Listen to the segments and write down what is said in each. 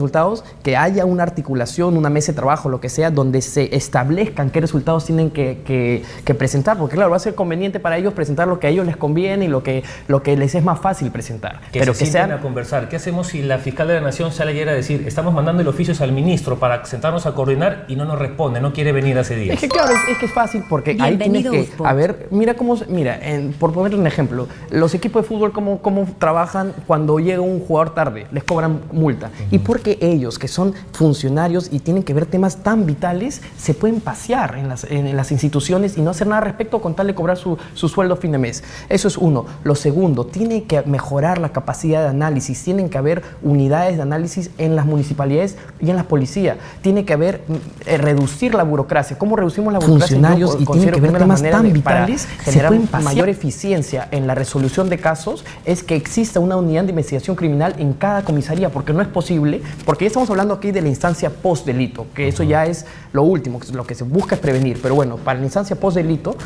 resultados, que haya una articulación, una mesa de trabajo, lo que sea, donde se establezcan qué resultados tienen que presentar, porque claro, va a ser conveniente para ellos presentar lo que a ellos les conviene y lo que les es más fácil presentar. Pero que sean a conversar. ¿Qué hacemos si la fiscal de la Nación sale ayer a decir, estamos mandando el oficio al ministro para sentarnos a coordinar y no nos responde, no quiere venir hace días? Es que claro, es que es fácil porque ahí tienes que, a ver, mira cómo, por poner un ejemplo, los equipos de fútbol cómo trabajan cuando llega un jugador tarde, les cobran multa. ¿Y por qué ellos, que son funcionarios y tienen que ver temas tan vitales, se pueden pasear en las instituciones y no hacer nada al respecto con tal de cobrar su sueldo a fin de mes? Eso es uno. Lo segundo, tiene que mejorar la capacidad de análisis, tienen que haber unidades de análisis en las municipalidades y en la policía, tiene que haber, reducir la burocracia. ¿Cómo reducimos la burocracia? Funcionarios y tienen que ver temas tan vitales, se pueden mayor eficiencia en la resolución de casos, es que exista una unidad de investigación criminal en cada comisaría, porque no es posible, porque ya estamos hablando aquí de la instancia post-delito, que eso ya es lo último, lo que se busca es prevenir, pero bueno, para la instancia post-delito,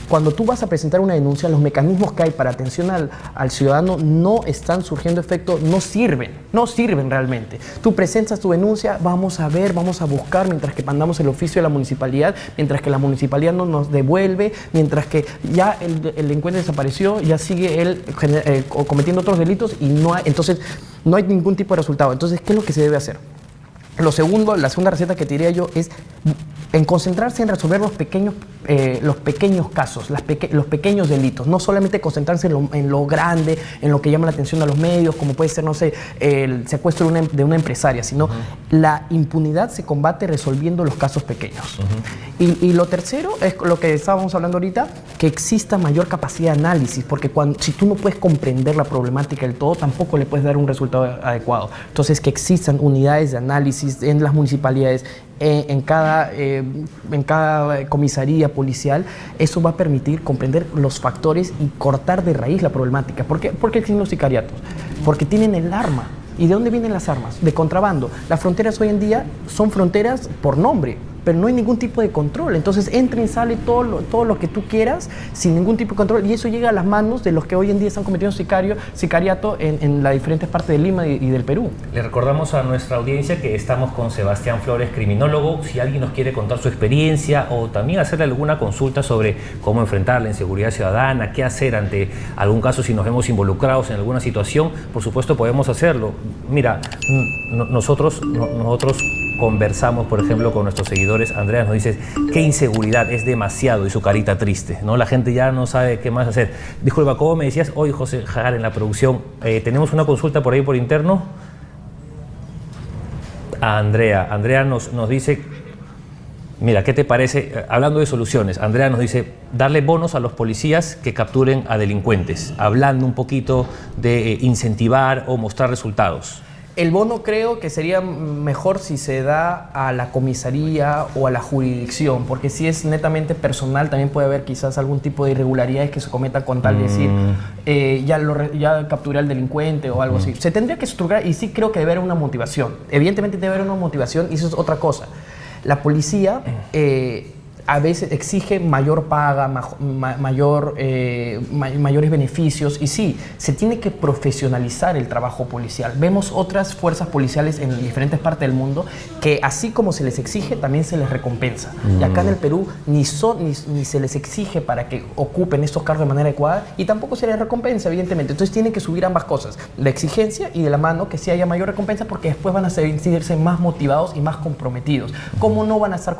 cuando tú vas a presentar una denuncia, los mecanismos que hay para atención al ciudadano no están surgiendo efecto, no sirven realmente. Tú presentas tu denuncia, vamos a ver, vamos a buscar, mientras que mandamos el oficio a la municipalidad, mientras que la municipalidad no nos devuelve, mientras que ya el delincuente desapareció, ya sigue él cometiendo otros delitos y entonces no hay ningún tipo de resultado. Entonces, ¿qué es lo que se debe hacer? La segunda receta que te diría yo es en concentrarse en resolver los pequeños casos, los pequeños delitos, no solamente concentrarse en lo grande, en lo que llama la atención a los medios, como puede ser, no sé, el secuestro de una empresaria, sino la impunidad se combate resolviendo los casos pequeños. Y lo tercero es lo que estábamos hablando ahorita, que exista mayor capacidad de análisis, porque si tú no puedes comprender la problemática del todo, tampoco le puedes dar un resultado adecuado. Entonces, que existan unidades de análisis en las municipalidades, en cada comisaría policial, eso va a permitir comprender los factores y cortar de raíz la problemática. ¿Por qué existen los sicariatos? Porque tienen el arma. ¿Y de dónde vienen las armas? De contrabando. Las fronteras hoy en día son fronteras por nombre, pero no hay ningún tipo de control. Entonces entra y sale todo lo que tú quieras sin ningún tipo de control, y eso llega a las manos de los que hoy en día están cometiendo sicariato en las diferentes partes de Lima y del Perú. Le recordamos a nuestra audiencia que estamos con Sebastián Flores, criminólogo. Si alguien nos quiere contar su experiencia o también hacerle alguna consulta sobre cómo enfrentar la inseguridad ciudadana, qué hacer ante algún caso si nos vemos involucrados en alguna situación, por supuesto podemos hacerlo. Mira, nosotros conversamos, por ejemplo, con nuestros seguidores. Andrea nos dice, qué inseguridad, es demasiado, y su carita triste, ¿no? La gente ya no sabe qué más hacer. Disculpa, ¿cómo me decías? Hoy, José Jagar, en la producción, tenemos una consulta por ahí por interno. A Andrea. Andrea nos dice, mira, ¿qué te parece? Hablando de soluciones, Andrea nos dice, darle bonos a los policías que capturen a delincuentes, hablando un poquito de incentivar o mostrar resultados. El bono creo que sería mejor si se da a la comisaría o a la jurisdicción, porque si es netamente personal también puede haber quizás algún tipo de irregularidades que se cometan con tal de decir ya capturé al delincuente o algo así. Se tendría que estructurar, y sí creo que debe haber una motivación. Evidentemente debe haber una motivación, y eso es otra cosa. La policía a veces exige mayor paga, mayores beneficios, y sí, se tiene que profesionalizar el trabajo policial. Vemos otras fuerzas policiales en diferentes partes del mundo que así como se les exige, también se les recompensa. Y acá en el Perú ni se les exige para que ocupen estos cargos de manera adecuada, y tampoco se les recompensa, evidentemente. Entonces tienen que subir ambas cosas, la exigencia y de la mano que sí haya mayor recompensa, porque después van a sentirse más motivados y más comprometidos. ¿Cómo no van a estar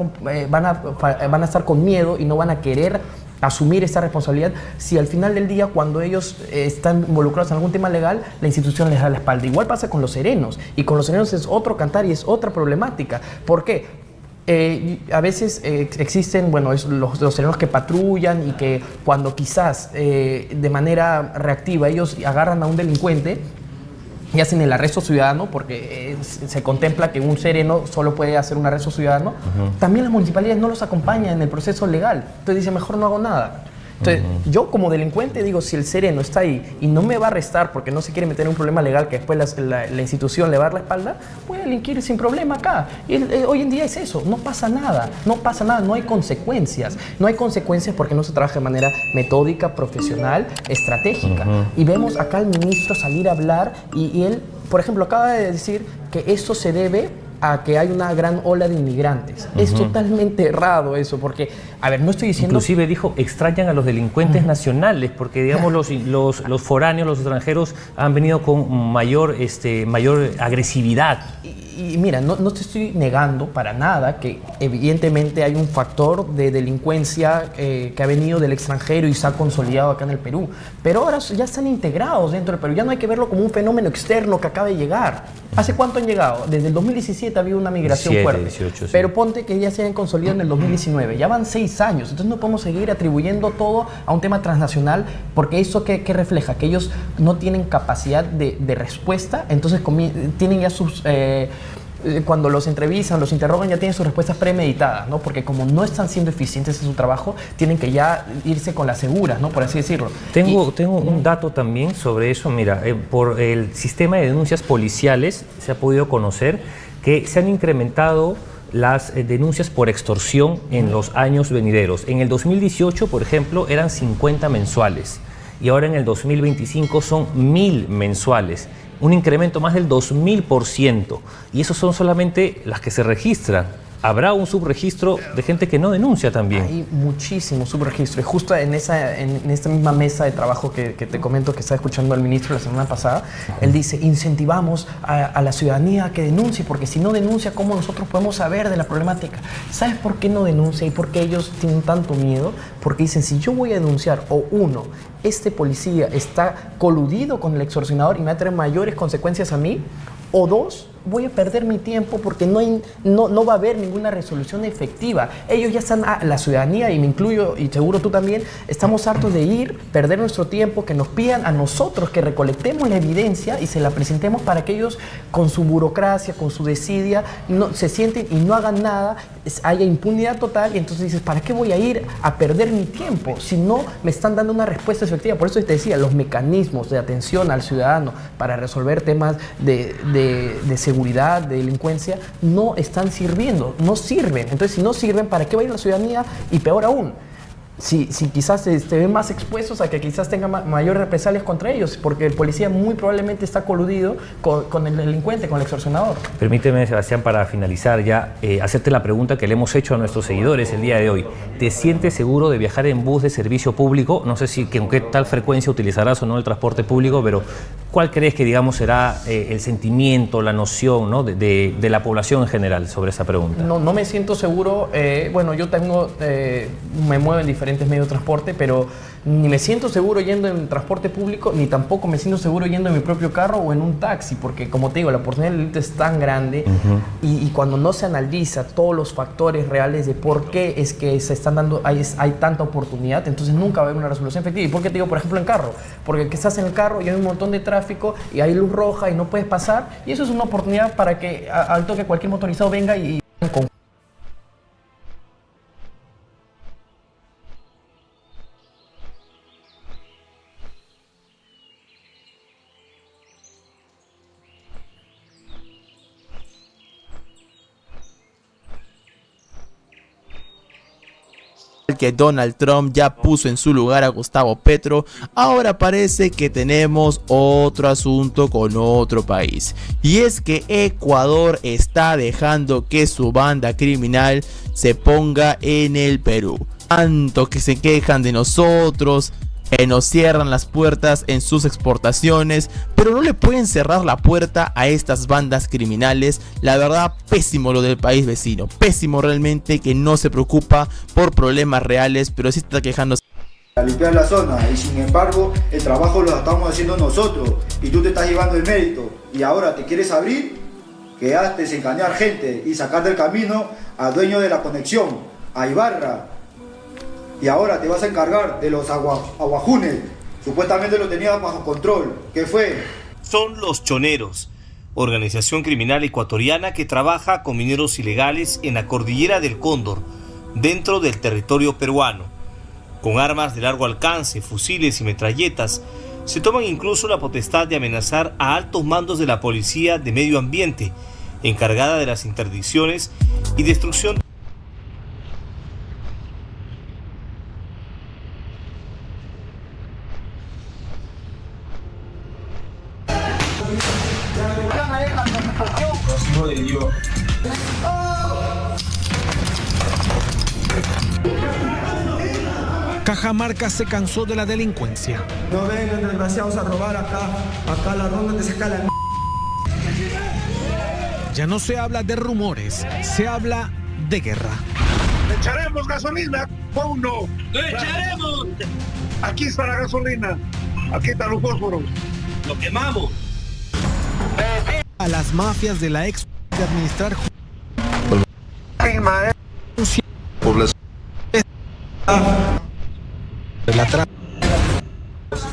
van a estar con miedo y no van a querer asumir esa responsabilidad si al final del día, cuando ellos están involucrados en algún tema legal, la institución les da la espalda? Igual pasa con los serenos, y con los serenos es otro cantar y es otra problemática. ¿Por qué? A veces existen, los serenos que patrullan y que cuando quizás de manera reactiva ellos agarran a un delincuente y hacen el arresto ciudadano, porque se contempla que un sereno solo puede hacer un arresto ciudadano, también las municipalidades no los acompañan en el proceso legal. Entonces dicen, mejor no hago nada. Entonces, yo como delincuente digo, si el sereno está ahí y no me va a arrestar porque no se quiere meter en un problema legal que después la institución le va a dar la espalda, voy a delinquir sin problema acá. Y hoy en día es eso, no pasa nada, no hay consecuencias. No hay consecuencias porque no se trabaja de manera metódica, profesional, estratégica. Y vemos acá al ministro salir a hablar y él, por ejemplo, acaba de decir que esto se debe a que hay una gran ola de inmigrantes. Es totalmente errado eso, porque, a ver, no estoy diciendo... Inclusive dijo, extrañan a los delincuentes nacionales, porque, digamos, los foráneos, los extranjeros han venido con mayor agresividad. Y mira, no te estoy negando para nada que evidentemente hay un factor de delincuencia que ha venido del extranjero y se ha consolidado acá en el Perú, pero ahora ya están integrados dentro del Perú, ya no hay que verlo como un fenómeno externo que acaba de llegar. ¿Hace cuánto han llegado? Desde el 2017 ha habido una migración fuerte, 18, sí. Pero ponte que ya se hayan consolidado en el 2019, ya van 6 años, entonces no podemos seguir atribuyendo todo a un tema transnacional, porque eso ¿qué refleja? Que ellos no tienen capacidad de respuesta, entonces tienen ya sus... cuando los entrevistan, los interrogan, ya tienen sus respuestas premeditadas, ¿no? Porque como no están siendo eficientes en su trabajo, tienen que ya irse con las seguras, ¿no? Por así decirlo. Tengo un dato también sobre eso. Mira, por el sistema de denuncias policiales se ha podido conocer que se han incrementado las denuncias por extorsión en los años venideros. En el 2018, por ejemplo, eran 50 mensuales y ahora en el 2025 son 1000 mensuales. Un incremento más del 2000%, y esos son solamente las que se registran. Habrá un subregistro de gente que no denuncia también. Hay muchísimo subregistro. Y justo en esta misma mesa de trabajo que te comento que estaba escuchando al ministro la semana pasada, él dice, incentivamos a la ciudadanía a que denuncie, porque si no denuncia, ¿cómo nosotros podemos saber de la problemática? ¿Sabes por qué no denuncia y por qué ellos tienen tanto miedo? Porque dicen, si yo voy a denunciar, o uno, este policía está coludido con el extorsionador y me va a traer mayores consecuencias a mí, o dos, voy a perder mi tiempo porque no va a haber ninguna resolución efectiva. Ellos ya están, la ciudadanía, y me incluyo, y seguro tú también, estamos hartos de perder nuestro tiempo, que nos pidan a nosotros que recolectemos la evidencia y se la presentemos para que ellos, con su burocracia, con su desidia, se sienten y no hagan nada, haya impunidad total, y entonces dices, ¿para qué voy a ir a perder mi tiempo si no me están dando una respuesta efectiva? Por eso te decía, los mecanismos de atención al ciudadano para resolver temas de seguridad, de delincuencia, no están sirviendo, no sirven. Entonces, si no sirven, ¿para qué va a ir la ciudadanía? Y peor aún, si quizás se ven más expuestos a que quizás tengan mayores represalias contra ellos, porque el policía muy probablemente está coludido con el delincuente, con el extorsionador. Permíteme, Sebastián, para finalizar ya, hacerte la pregunta que le hemos hecho a nuestros seguidores el día de hoy. ¿Te sientes seguro de viajar en bus de servicio público? No sé con qué tal frecuencia utilizarás o no el transporte público, pero ¿cuál crees que, digamos, será el sentimiento, la noción, ¿no? de la población en general sobre esa pregunta? No me siento seguro. Bueno, yo me muevo en diferentes medios de transporte, pero ni me siento seguro yendo en transporte público, ni tampoco me siento seguro yendo en mi propio carro o en un taxi, porque, como te digo, la oportunidad del delito es tan grande y cuando no se analiza todos los factores reales de por qué es que se están dando, hay tanta oportunidad, entonces nunca va a haber una resolución efectiva. ¿Y por qué te digo, por ejemplo, en carro? Porque que estás en el carro y hay un montón de tráfico y hay luz roja y no puedes pasar, y eso es una oportunidad para que al toque cualquier motorizado venga y que Donald Trump ya puso en su lugar a Gustavo Petro, ahora parece que tenemos otro asunto con otro país. Y es que Ecuador está dejando que su banda criminal se ponga en el Perú. Tanto que se quejan de nosotros, que nos cierran las puertas en sus exportaciones, pero no le pueden cerrar la puerta a estas bandas criminales. La verdad, pésimo lo del país vecino, pésimo realmente, que no se preocupa por problemas reales, pero sí está quejándose. A limpiar la zona, y sin embargo el trabajo lo estamos haciendo nosotros y tú te estás llevando el mérito, y ahora te quieres abrir, quedaste desengañar gente y sacar del camino al dueño de la conexión, a Ibarra. Y ahora te vas a encargar de los aguajunes. Supuestamente lo tenías bajo control. ¿Qué fue? Son los choneros, organización criminal ecuatoriana que trabaja con mineros ilegales en la cordillera del Cóndor, dentro del territorio peruano. Con armas de largo alcance, fusiles y metralletas, se toman incluso la potestad de amenazar a altos mandos de la Policía de Medio Ambiente, encargada de las interdicciones y destrucción. Cajamarca se cansó de la delincuencia. No vengan desgraciados a robar acá la ronda te saca la... Ya no se habla de rumores, se habla de guerra. ¡Le echaremos gasolina! ¡Uno! ¡Le echaremos! Aquí está la gasolina. Aquí están los fósforos. ¡Lo quemamos! A las mafias de la ex de administrar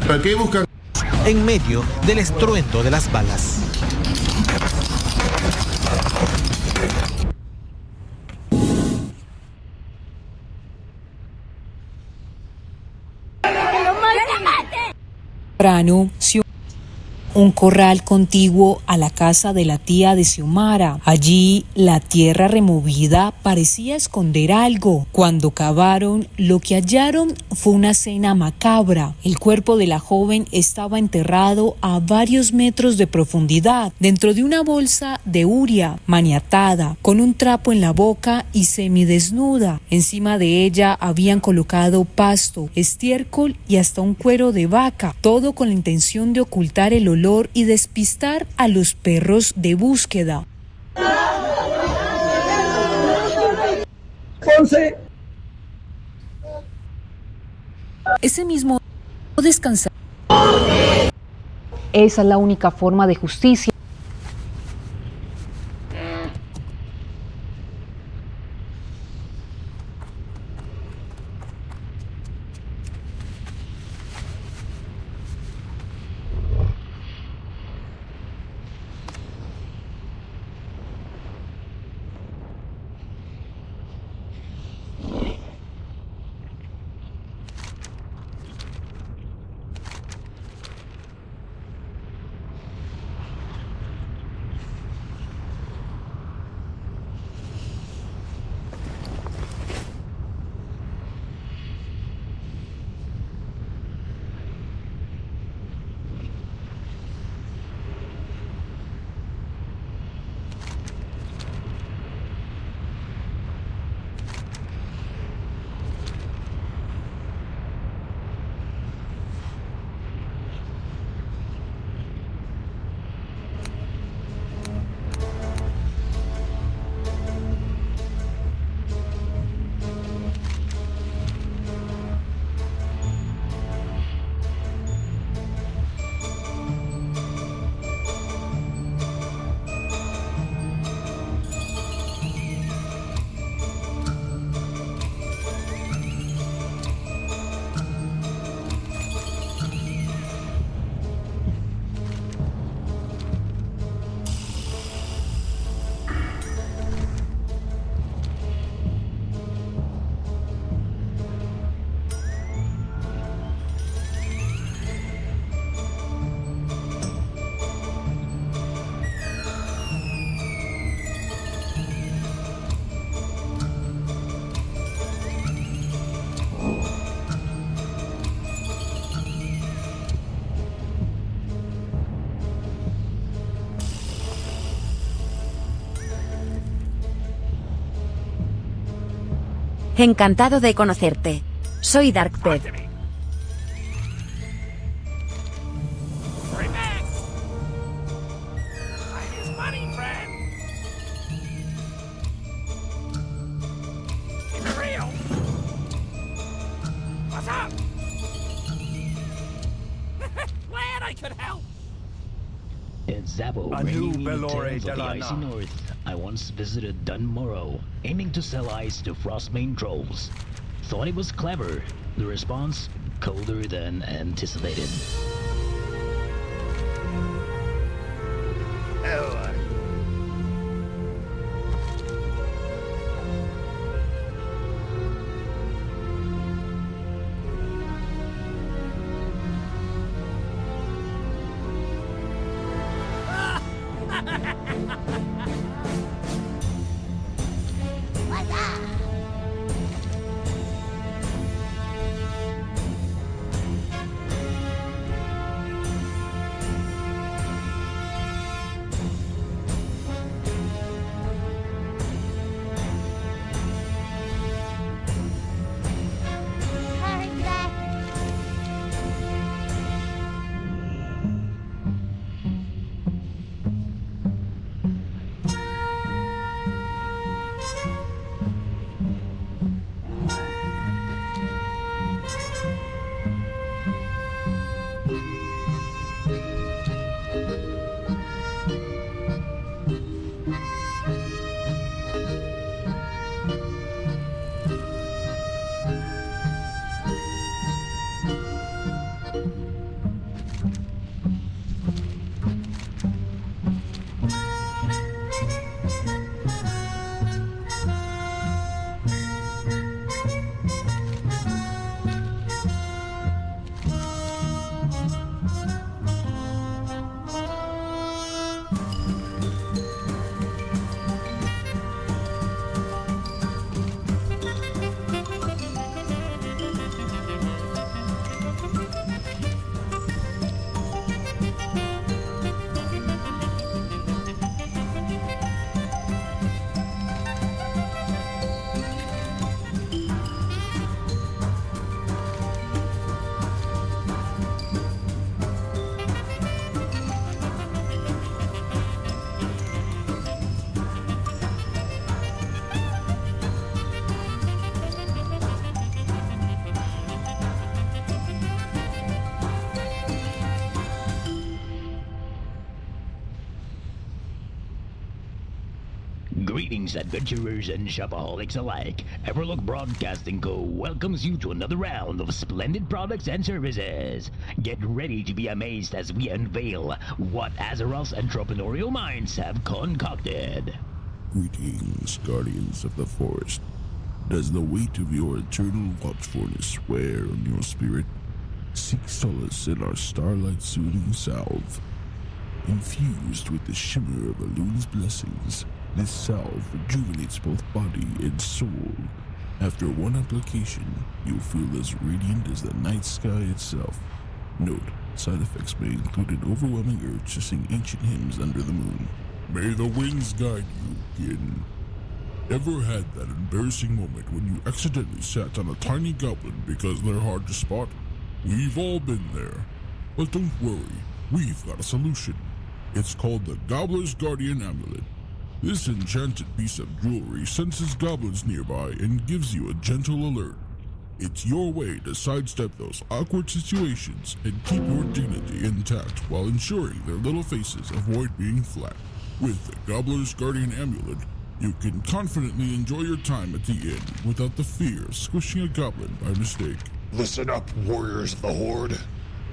¿Para qué buscan? en medio del estruendo de las balas. Un corral contiguo a la casa de la tía de Xiomara. Allí la tierra removida parecía esconder algo. Cuando cavaron, lo que hallaron fue una escena macabra. El cuerpo de la joven estaba enterrado a varios metros de profundidad, dentro de una bolsa de uria, maniatada, con un trapo en la boca y semidesnuda. Encima de ella habían colocado pasto, estiércol y hasta un cuero de vaca, todo con la intención de ocultar el olor y despistar a los perros de búsqueda. Ese mismo descansar. Esa es la única forma de justicia. Encantado de conocerte. Soy Dark Pet. A new Belore of the icy north. I once visited Dunmorrow, aiming to sell ice to Frostbane trolls. Thought it was clever. The response, colder than anticipated. Greetings, adventurers and shopaholics alike. Everlook Broadcasting Co. welcomes you to another round of splendid products and services. Get ready to be amazed as we unveil what Azeroth's entrepreneurial minds have concocted. Greetings, guardians of the forest. Does the weight of your eternal watchfulness wear on your spirit? Seek solace in our starlight soothing salve. Infused with the shimmer of Elune's blessings, this salve rejuvenates both body and soul. After one application, you'll feel as radiant as the night sky itself. Note, side effects may include an overwhelming urge to sing ancient hymns under the moon. May the winds guide you, Gin. Ever had that embarrassing moment when you accidentally sat on a tiny goblin because they're hard to spot? We've all been there. But don't worry, we've got a solution. It's called the Gobbler's Guardian Amulet. This enchanted piece of jewelry senses goblins nearby and gives you a gentle alert. It's your way to sidestep those awkward situations and keep your dignity intact while ensuring their little faces avoid being flat. With the Gobbler's Guardian Amulet, you can confidently enjoy your time at the inn without the fear of squishing a goblin by mistake. Listen up, warriors of the Horde.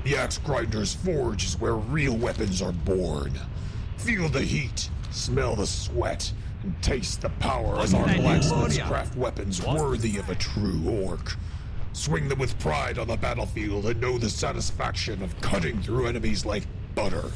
The Axe Grinder's Forge is where real weapons are born. Feel the heat, smell the sweat, and taste the power as our blacksmiths craft weapons worthy of a true orc. Swing them with pride on the battlefield and know the satisfaction of cutting through enemies like butter.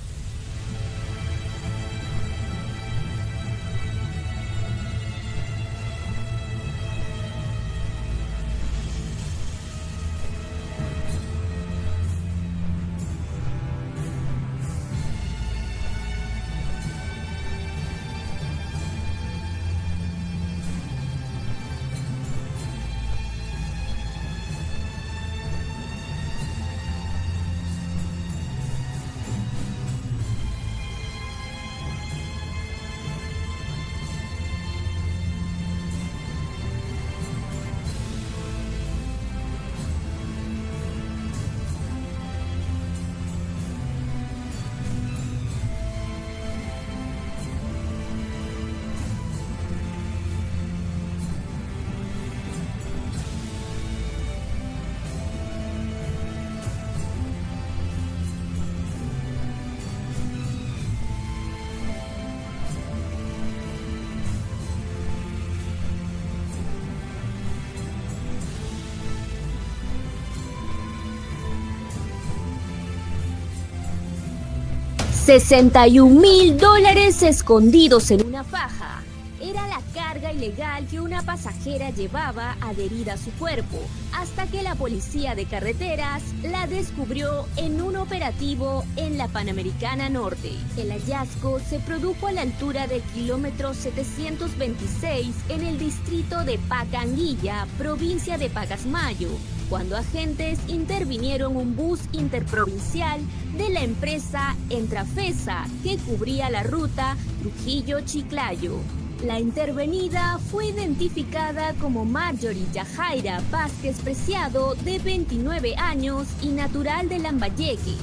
$61,000 escondidos en una faja. Era la carga ilegal que una pasajera llevaba adherida a su cuerpo, hasta que la policía de carreteras la descubrió en un operativo en la Panamericana Norte. El hallazgo se produjo a la altura del kilómetro 726 en el distrito de Pacanguilla, provincia de Pacasmayo, cuando agentes intervinieron un bus interprovincial de la empresa Entrafesa que cubría la ruta Trujillo-Chiclayo. La intervenida fue identificada como Marjorie Yajaira Vázquez Preciado, de 29 años y natural de Lambayeque.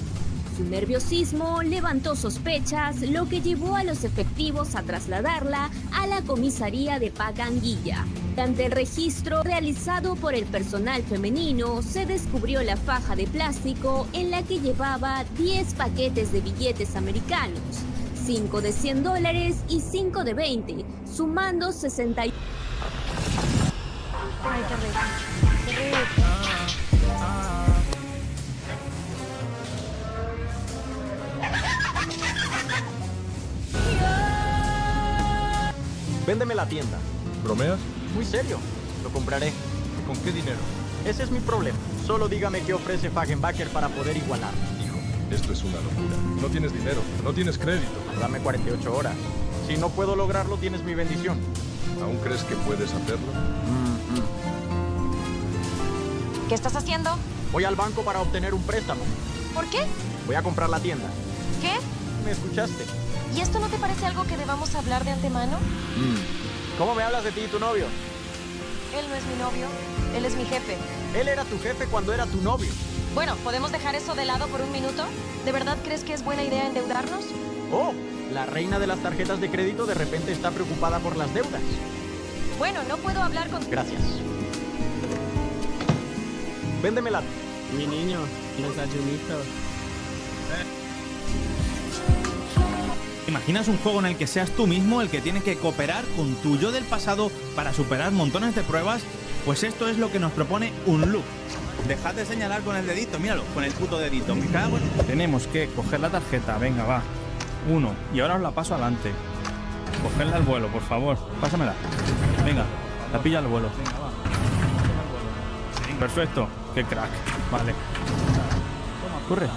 Su nerviosismo levantó sospechas, lo que llevó a los efectivos a trasladarla a la comisaría de Pacanguilla. Ante el registro realizado por el personal femenino, se descubrió la faja de plástico en la que llevaba 10 paquetes de billetes americanos, 5 de $100 y 5 de 20, sumando 60. Ay, qué rico. Véndeme la tienda. ¿Bromeas? Muy serio. Lo compraré. ¿Con qué dinero? Ese es mi problema. Solo dígame qué ofrece Fagenbacker para poder igualar. Hijo, esto es una locura. No tienes dinero, no tienes crédito. Dame 48 horas. Si no puedo lograrlo, tienes mi bendición. ¿Aún crees que puedes hacerlo? ¿Qué estás haciendo? Voy al banco para obtener un préstamo. ¿Por qué? Voy a comprar la tienda. ¿Qué? ¿Me escuchaste? ¿Y esto no te parece algo que debamos hablar de antemano? ¿Cómo me hablas de ti y tu novio? Él no es mi novio, él es mi jefe. Él era tu jefe cuando era tu novio. Bueno, ¿podemos dejar eso de lado por un minuto? ¿De verdad crees que es buena idea endeudarnos? Oh, La reina de las tarjetas de crédito de repente está preocupada por las deudas. Bueno, no puedo hablar con... Gracias. Véndemela. Mi niño, desayunito. ¿Imaginas un juego en el que seas tú mismo el que tiene que cooperar con tu yo del pasado para superar montones de pruebas? Pues esto es lo que nos propone un loop. Dejad de señalar con el dedito, míralo, con el puto dedito. Me cago en... Tenemos que coger la tarjeta, venga, va. 1, y ahora os la paso adelante. Cogedla al vuelo, por favor. Pásamela. Venga, la pilla al vuelo. Venga, va. Perfecto, qué crack. Vale. Toma, corre.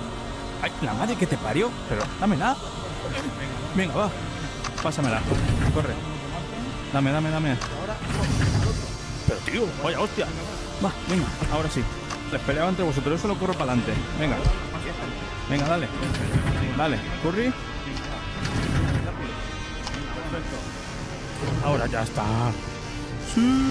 Ay, la madre que te parió. Pero dámela. Venga, va. Pásamela. Corre. Dame. Pero tío, vaya hostia. Va, venga, ahora sí. Les peleaba entre vosotros, yo solo corro para adelante. Venga. Venga, dale. Dale, corre. Perfecto. Ahora ya está. Sí.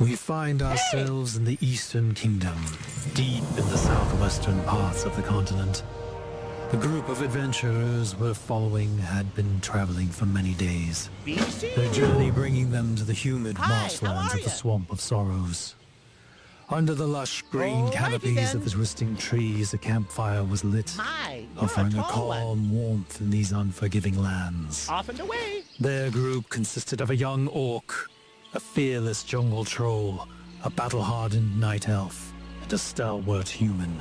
We find ourselves in the Eastern Kingdom, deep in the southwestern parts of the continent. The group of adventurers we're following had been traveling for many days, their journey bringing them to the humid marshlands of the Swamp of Sorrows. Under the lush green canopies of the twisting trees, a campfire was lit, offering a calm warmth in these unforgiving lands. Off and away! Their group consisted of a young orc, a fearless jungle troll, a battle-hardened night elf, and a stalwart human.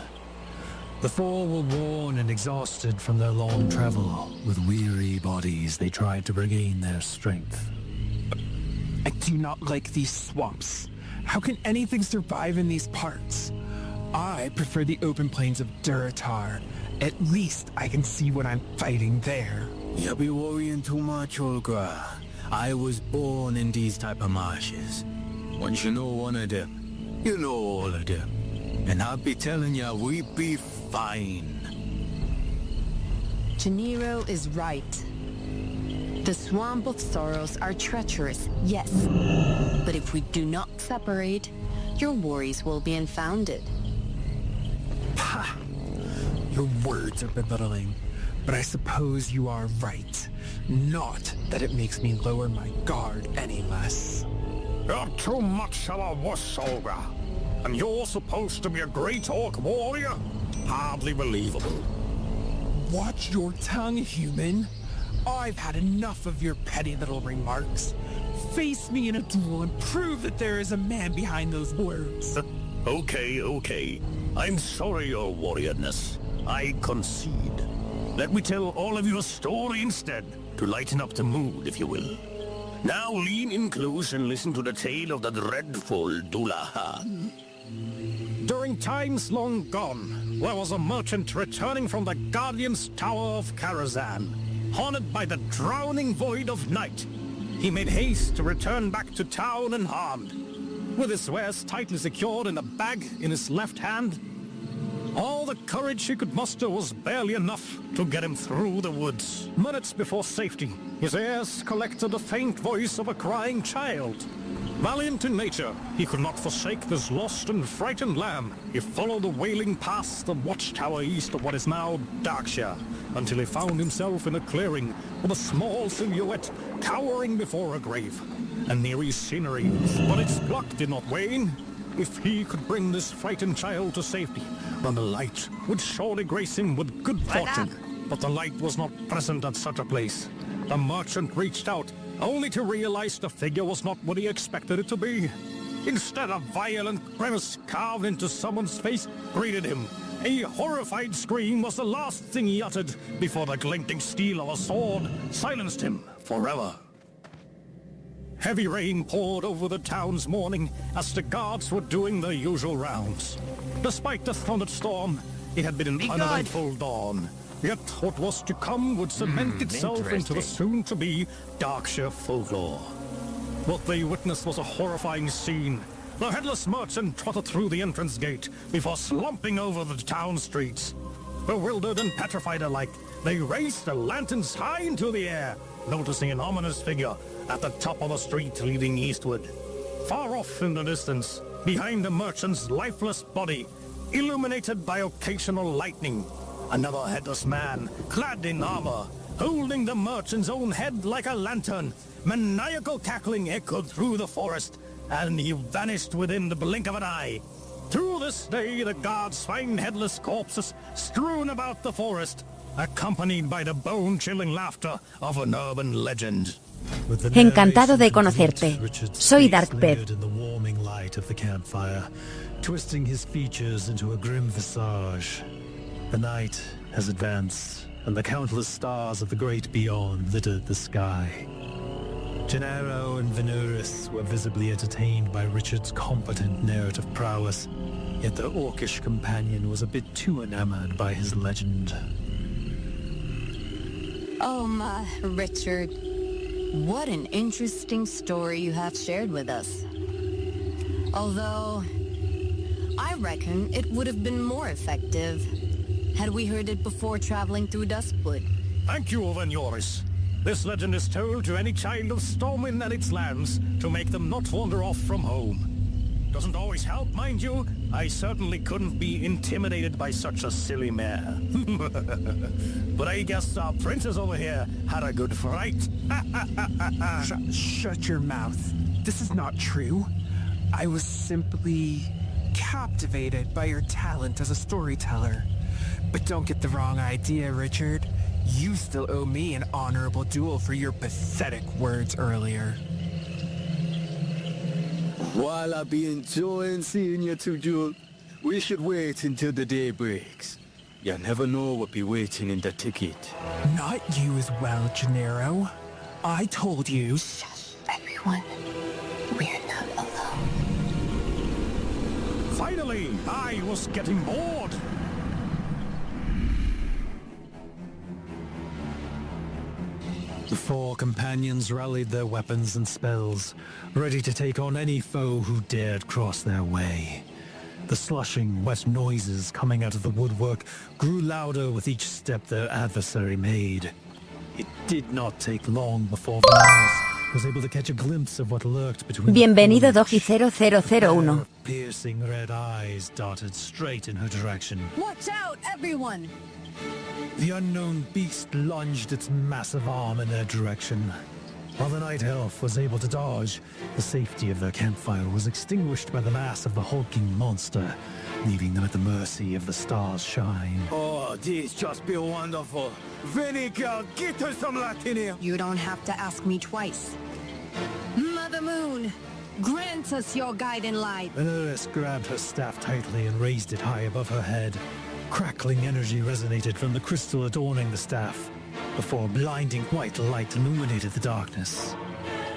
The four were worn and exhausted from their long travel. With weary bodies, they tried to regain their strength. I do not like these swamps. How can anything survive in these parts? I prefer the open plains of Duratar. At least I can see what I'm fighting there. You be worrying too much, Olga. I was born in these type of marshes. Once you know one of them, you know all of them. And I'll be telling ya, we be fine. Gennaro is right. The Swamp of Sorrows are treacherous, yes. But if we do not separate, your worries will be unfounded. Ha! Your words are belittling, but I suppose you are right. Not that it makes me lower my guard any less. You're too much of a wuss, Olga. And you're supposed to be a great orc warrior? Hardly believable. Watch your tongue, human. I've had enough of your petty little remarks. Face me in a duel and prove that there is a man behind those words. Okay. I'm sorry, your warriorness. I concede. Let me tell all of you a story instead, to lighten up the mood, if you will. Now lean in close and listen to the tale of the dreadful Dullahan. During times long gone, there was a merchant returning from the Guardian's Tower of Karazhan, haunted by the drowning void of night. He made haste to return back to town unharmed, with his wares tightly secured in a bag in his left hand. All the courage he could muster was barely enough to get him through the woods. Minutes before safety, his ears collected the faint voice of a crying child. Valiant in nature, he could not forsake this lost and frightened lamb. He followed the wailing past the watchtower east of what is now Darkshire, until he found himself in a clearing with a small silhouette cowering before a grave. An eerie scenery, but its pluck did not wane. If he could bring this frightened child to safety, then the light would surely grace him with good fortune. But the light was not present at such a place. The merchant reached out, only to realize the figure was not what he expected it to be. Instead, a violent grimace carved into someone's face greeted him. A horrified scream was the last thing he uttered before the glinting steel of a sword silenced him forever. Heavy rain poured over the town's morning as the guards were doing their usual rounds. Despite the thunderstorm, it had been an uneventful dawn. Yet what was to come would cement itself into the soon-to-be Darkshire folklore. What they witnessed was a horrifying scene. The headless merchant trotted through the entrance gate before slumping over the town streets. Bewildered and petrified alike, they raised their lanterns high into the air, noticing an ominous figure at the top of the street leading eastward. Far off in the distance, behind the merchant's lifeless body, illuminated by occasional lightning, another headless man, clad in armor, holding the merchant's own head like a lantern. Maniacal cackling echoed through the forest, and he vanished within the blink of an eye. To this day, the guards find headless corpses strewn about the forest, accompanied by the bone-chilling laughter of an urban legend. Encantado de conocerte. Soy Darkbed. In the warming light of the campfire, twisting his features into a grim visage. The night has advanced, and the countless stars of the great beyond littered the sky. Gennaro and Venuris were visibly entertained by Richard's competent narrative prowess, yet their orcish companion was a bit too enamored by his legend. Oh my, Richard. What an interesting story you have shared with us. Although, I reckon it would have been more effective had we heard it before traveling through Duskwood. Thank you, Venuris. This legend is told to any child of Stormwind and its lands to make them not wander off from home. Doesn't always help, mind you. I certainly couldn't be intimidated by such a silly mare. But I guess our princess over here had a good fright. Shut your mouth. This is not true. I was simply captivated by your talent as a storyteller. But don't get the wrong idea, Richard. You still owe me an honorable duel for your pathetic words earlier. While I be enjoying seeing you two duel, we should wait until the day breaks. You never know what be waiting in the ticket. Not you as well, Gennaro. I told you. Shush, everyone. We're not alone. Finally, I was getting bored. The four companions rallied their weapons and spells, ready to take on any foe who dared cross their way. The slushing, wet noises coming out of the woodwork grew louder with each step their adversary made. It did not take long before Venuris was able to catch a glimpse of what lurked between Bienvenido Doji 0001. Piercing red eyes darted straight in her direction. Watch out, everyone! The unknown beast lunged its massive arm in their direction. While the night elf was able to dodge, the safety of their campfire was extinguished by the mass of the hulking monster, leaving them at the mercy of the stars' shine. Oh, this just be wonderful. Vinegar, get her some Latin here. You don't have to ask me twice. Mother Moon, grant us your guiding light. Venuris grabbed her staff tightly and raised it high above her head. Crackling energy resonated from the crystal adorning the staff, before blinding white light illuminated the darkness.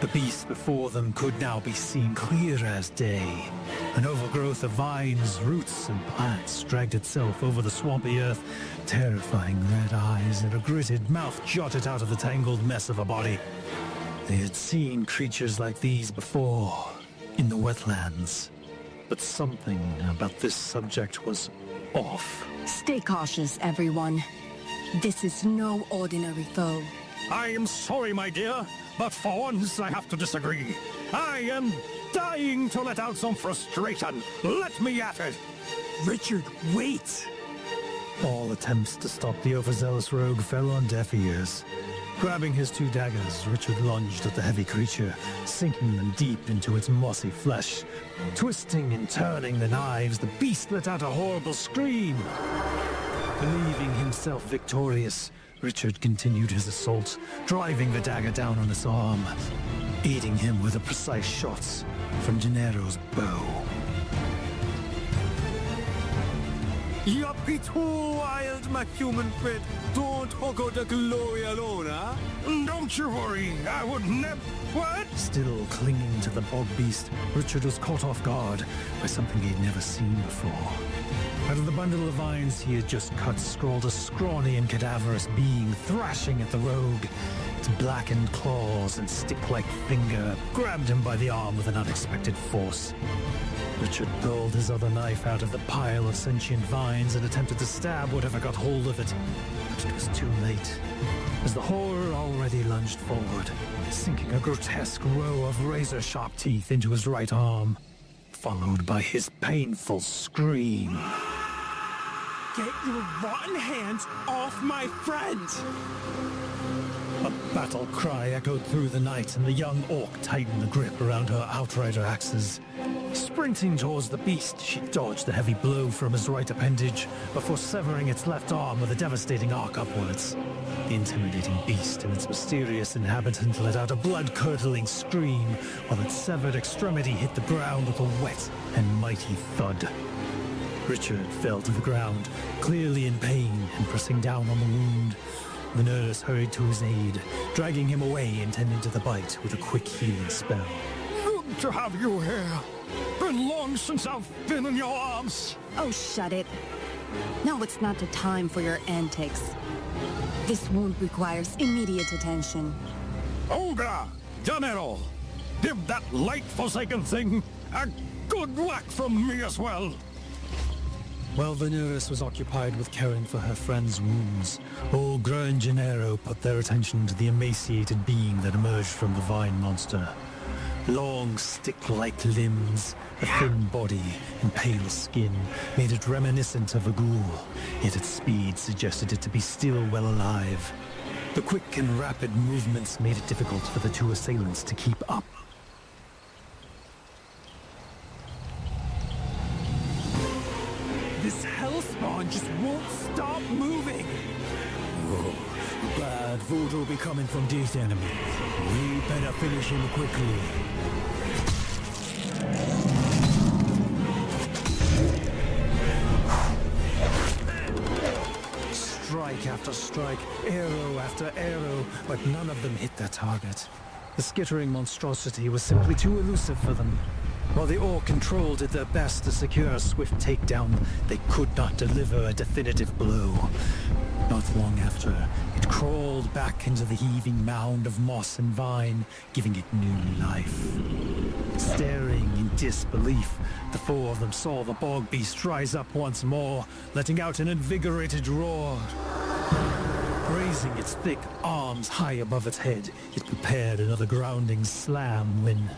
The beast before them could now be seen clear as day, An overgrowth of vines, roots, and plants dragged itself over the swampy earth, terrifying red eyes and a gritted mouth jutted out of the tangled mess of a body. They had seen creatures like these before, in the wetlands. But something about this subject was off. Stay cautious, everyone. This is no ordinary foe. I am sorry, my dear, but for once I have to disagree. I am dying to let out some frustration. Let me at it. Richard, wait! All attempts to stop the overzealous rogue fell on deaf ears. Grabbing his two daggers, Richard lunged at the heavy creature, sinking them deep into its mossy flesh. Twisting and turning the knives, the beast let out a horrible scream. Believing himself victorious, Richard continued his assault, driving the dagger down on its arm, aiding him with the precise shots from Gennaro's bow. You're too wild, my human friend. Don't hog out the glory alone, huh? Don't you worry, I would never... What? Still clinging to the bog beast, Richard was caught off guard by something he'd never seen before. Out of the bundle of vines he had just cut scrawled a scrawny and cadaverous being thrashing at the rogue. Its blackened claws and stick-like finger grabbed him by the arm with an unexpected force. Richard pulled his other knife out of the pile of sentient vines and attempted to stab whatever got hold of it. But it was too late, as the horror already lunged forward, sinking a grotesque row of razor-sharp teeth into his right arm, followed by his painful scream. Get your rotten hands off my friend! A battle cry echoed through the night, and the young orc tightened the grip around her outrider axes. Sprinting towards the beast, she dodged the heavy blow from his right appendage before severing its left arm with a devastating arc upwards. The intimidating beast and its mysterious inhabitant let out a blood-curdling scream while its severed extremity hit the ground with a wet and mighty thud. Richard fell to the ground, clearly in pain and pressing down on the wound. The nurse hurried to his aid, dragging him away and tending to the bite with a quick healing spell. Good to have you here. Been long since I've been in your arms. Oh, shut it. Now it's not the time for your antics. This wound requires immediate attention. Ogre! Gennaro! Give that light-forsaken thing a good whack from me as well. While Veneris was occupied with caring for her friend's wounds, Ogre and Gennaro put their attention to the emaciated being that emerged from the vine monster. Long, stick-like limbs, a thin body, and pale skin made it reminiscent of a ghoul, yet its speed suggested it to be still well alive. The quick and rapid movements made it difficult for the two assailants to keep up. This hellspawn just won't stop moving! Oh, bad food will be coming from this enemy. We better finish him quickly. Strike after strike, arrow after arrow, but none of them hit their target. The skittering monstrosity was simply too elusive for them. While the orc control did their best to secure a swift takedown, they could not deliver a definitive blow. Not long after, it crawled back into the heaving mound of moss and vine, giving it new life. Staring in disbelief, the four of them saw the bog beast rise up once more, letting out an invigorated roar. Raising its thick arms high above its head, it prepared another grounding slam when...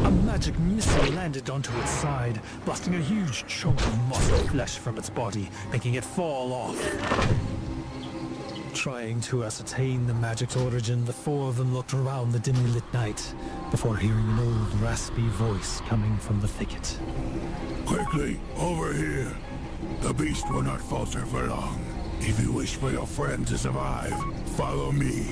a magic missile landed onto its side, blasting a huge chunk of mossy flesh from its body, making it fall off. Trying to ascertain the magic's origin, the four of them looked around the dimly lit night before hearing an old raspy voice coming from the thicket. Quickly, over here. The beast will not falter for long. If you wish for your friend to survive, follow me.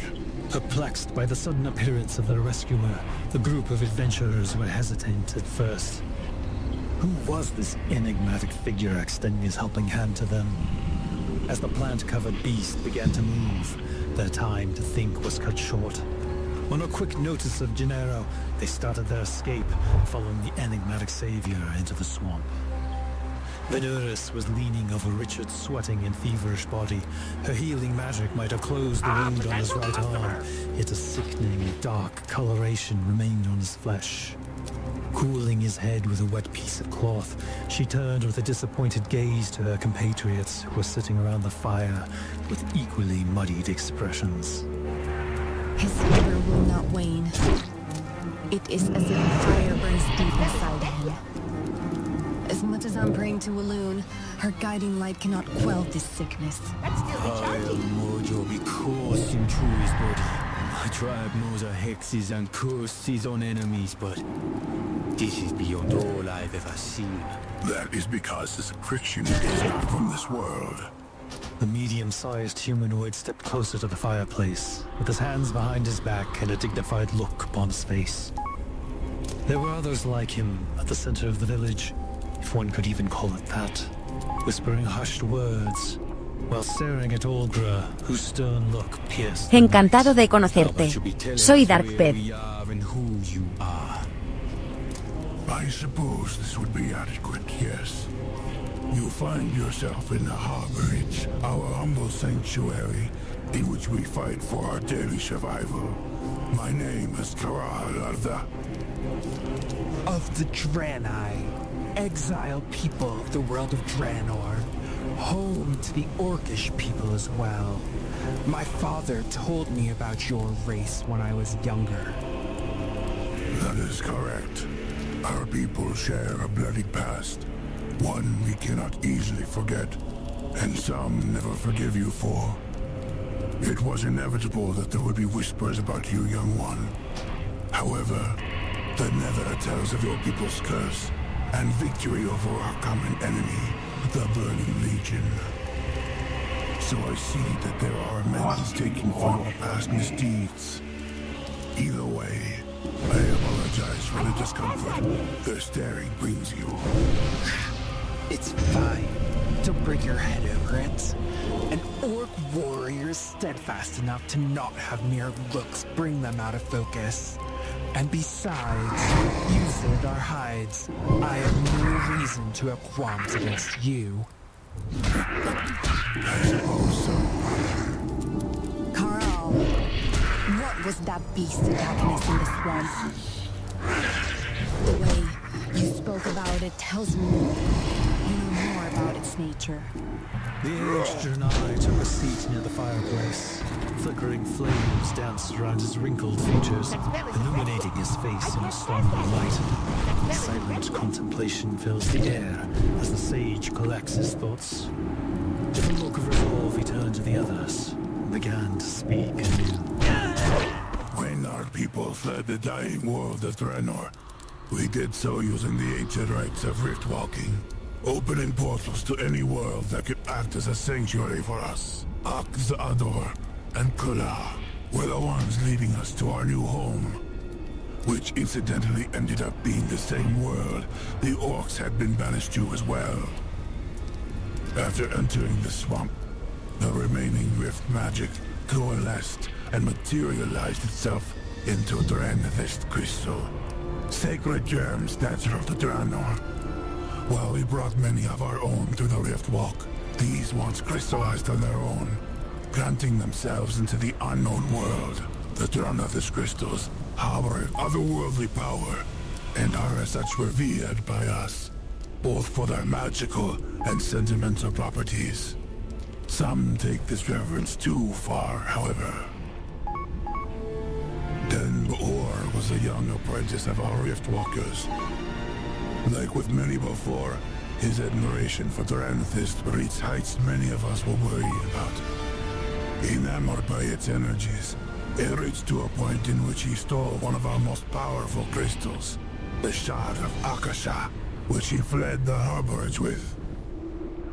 Perplexed by the sudden appearance of their rescuer, the group of adventurers were hesitant at first. Who was this enigmatic figure extending his helping hand to them? As the plant-covered beast began to move, their time to think was cut short. On a quick notice of Gennaro, they started their escape, following the enigmatic savior into the swamp. Veneris was leaning over Richard's sweating and feverish body. Her healing magic might have closed the wound on his right arm, yet a sickening, dark coloration remained on his flesh. Cooling his head with a wet piece of cloth, she turned with a disappointed gaze to her compatriots who were sitting around the fire with equally muddied expressions. His fever will not wane. It is as if fire burns deep inside him. As much as I'm praying to Elune, her guiding light cannot quell this sickness. Mojo be coursing through his body. My tribe knows our hexes and curses on enemies, but this is beyond all I've ever seen. That is because this friction is not from this world. The medium-sized humanoid stepped closer to the fireplace, with his hands behind his back and a dignified look upon his face. There were others like him at the center of the village, if one could even call it that, whispering hushed words, while staring at Olgra, whose stern look pierced. Encantado de conocerte. Soy Dark Pet. I suppose this would be adequate, yes. You find yourself in the harbor. It's our humble sanctuary in which we fight for our daily survival. My name is Karal of the Draenei, exiled people of the world of Draenor, home to the Orcish people as well. My father told me about your race when I was younger. That is correct. Our people share a bloody past, one we cannot easily forget, and some never forgive you for. It was inevitable that there would be whispers about you, young one. However, the Nether tells of your people's curse and victory over our common enemy, the Burning Legion. So I see that there are amends taken for your past misdeeds. Either way, I apologize for the discomfort their staring brings you. It's fine. Don't break your head over it. An orc warrior is steadfast enough to not have mere looks bring them out of focus. And besides, you saved our hides. I have no reason to have qualms against you. I suppose so. Carl, what was that beast attacking us in the swamp? The way you spoke about it tells me you know more about its nature. The aged Draenei took a seat near the fireplace. Flickering flames danced around his wrinkled features, illuminating his face in a somber light. Silent contemplation fills the air as the sage collects his thoughts. With a look of resolve, he turned to the others and began to speak anew. When our people fled the dying world of Draenor, we did so using the ancient rites of rift walking, opening portals to any world that could act as a sanctuary for us. Ak-Zador and Kula were the ones leading us to our new home, which incidentally ended up being the same world the orcs had been banished to as well. After entering the swamp, the remaining rift magic coalesced and materialized itself into Draenthist crystal, sacred germs natural to Draenor. While we brought many of our own through the rift walk, these once crystallized on their own, granting themselves into the unknown world. The Draenthist crystals harbor otherworldly power and are as such revered by us, both for their magical and sentimental properties. Some take this reverence too far, however. Den Boor was a young apprentice of our rift walkers. Like with many before, his admiration for Draenthist reached heights many of us were worried about. Enamored by its energies, it reached to a point in which he stole one of our most powerful crystals, the Shard of Akasha, which he fled the harborage with.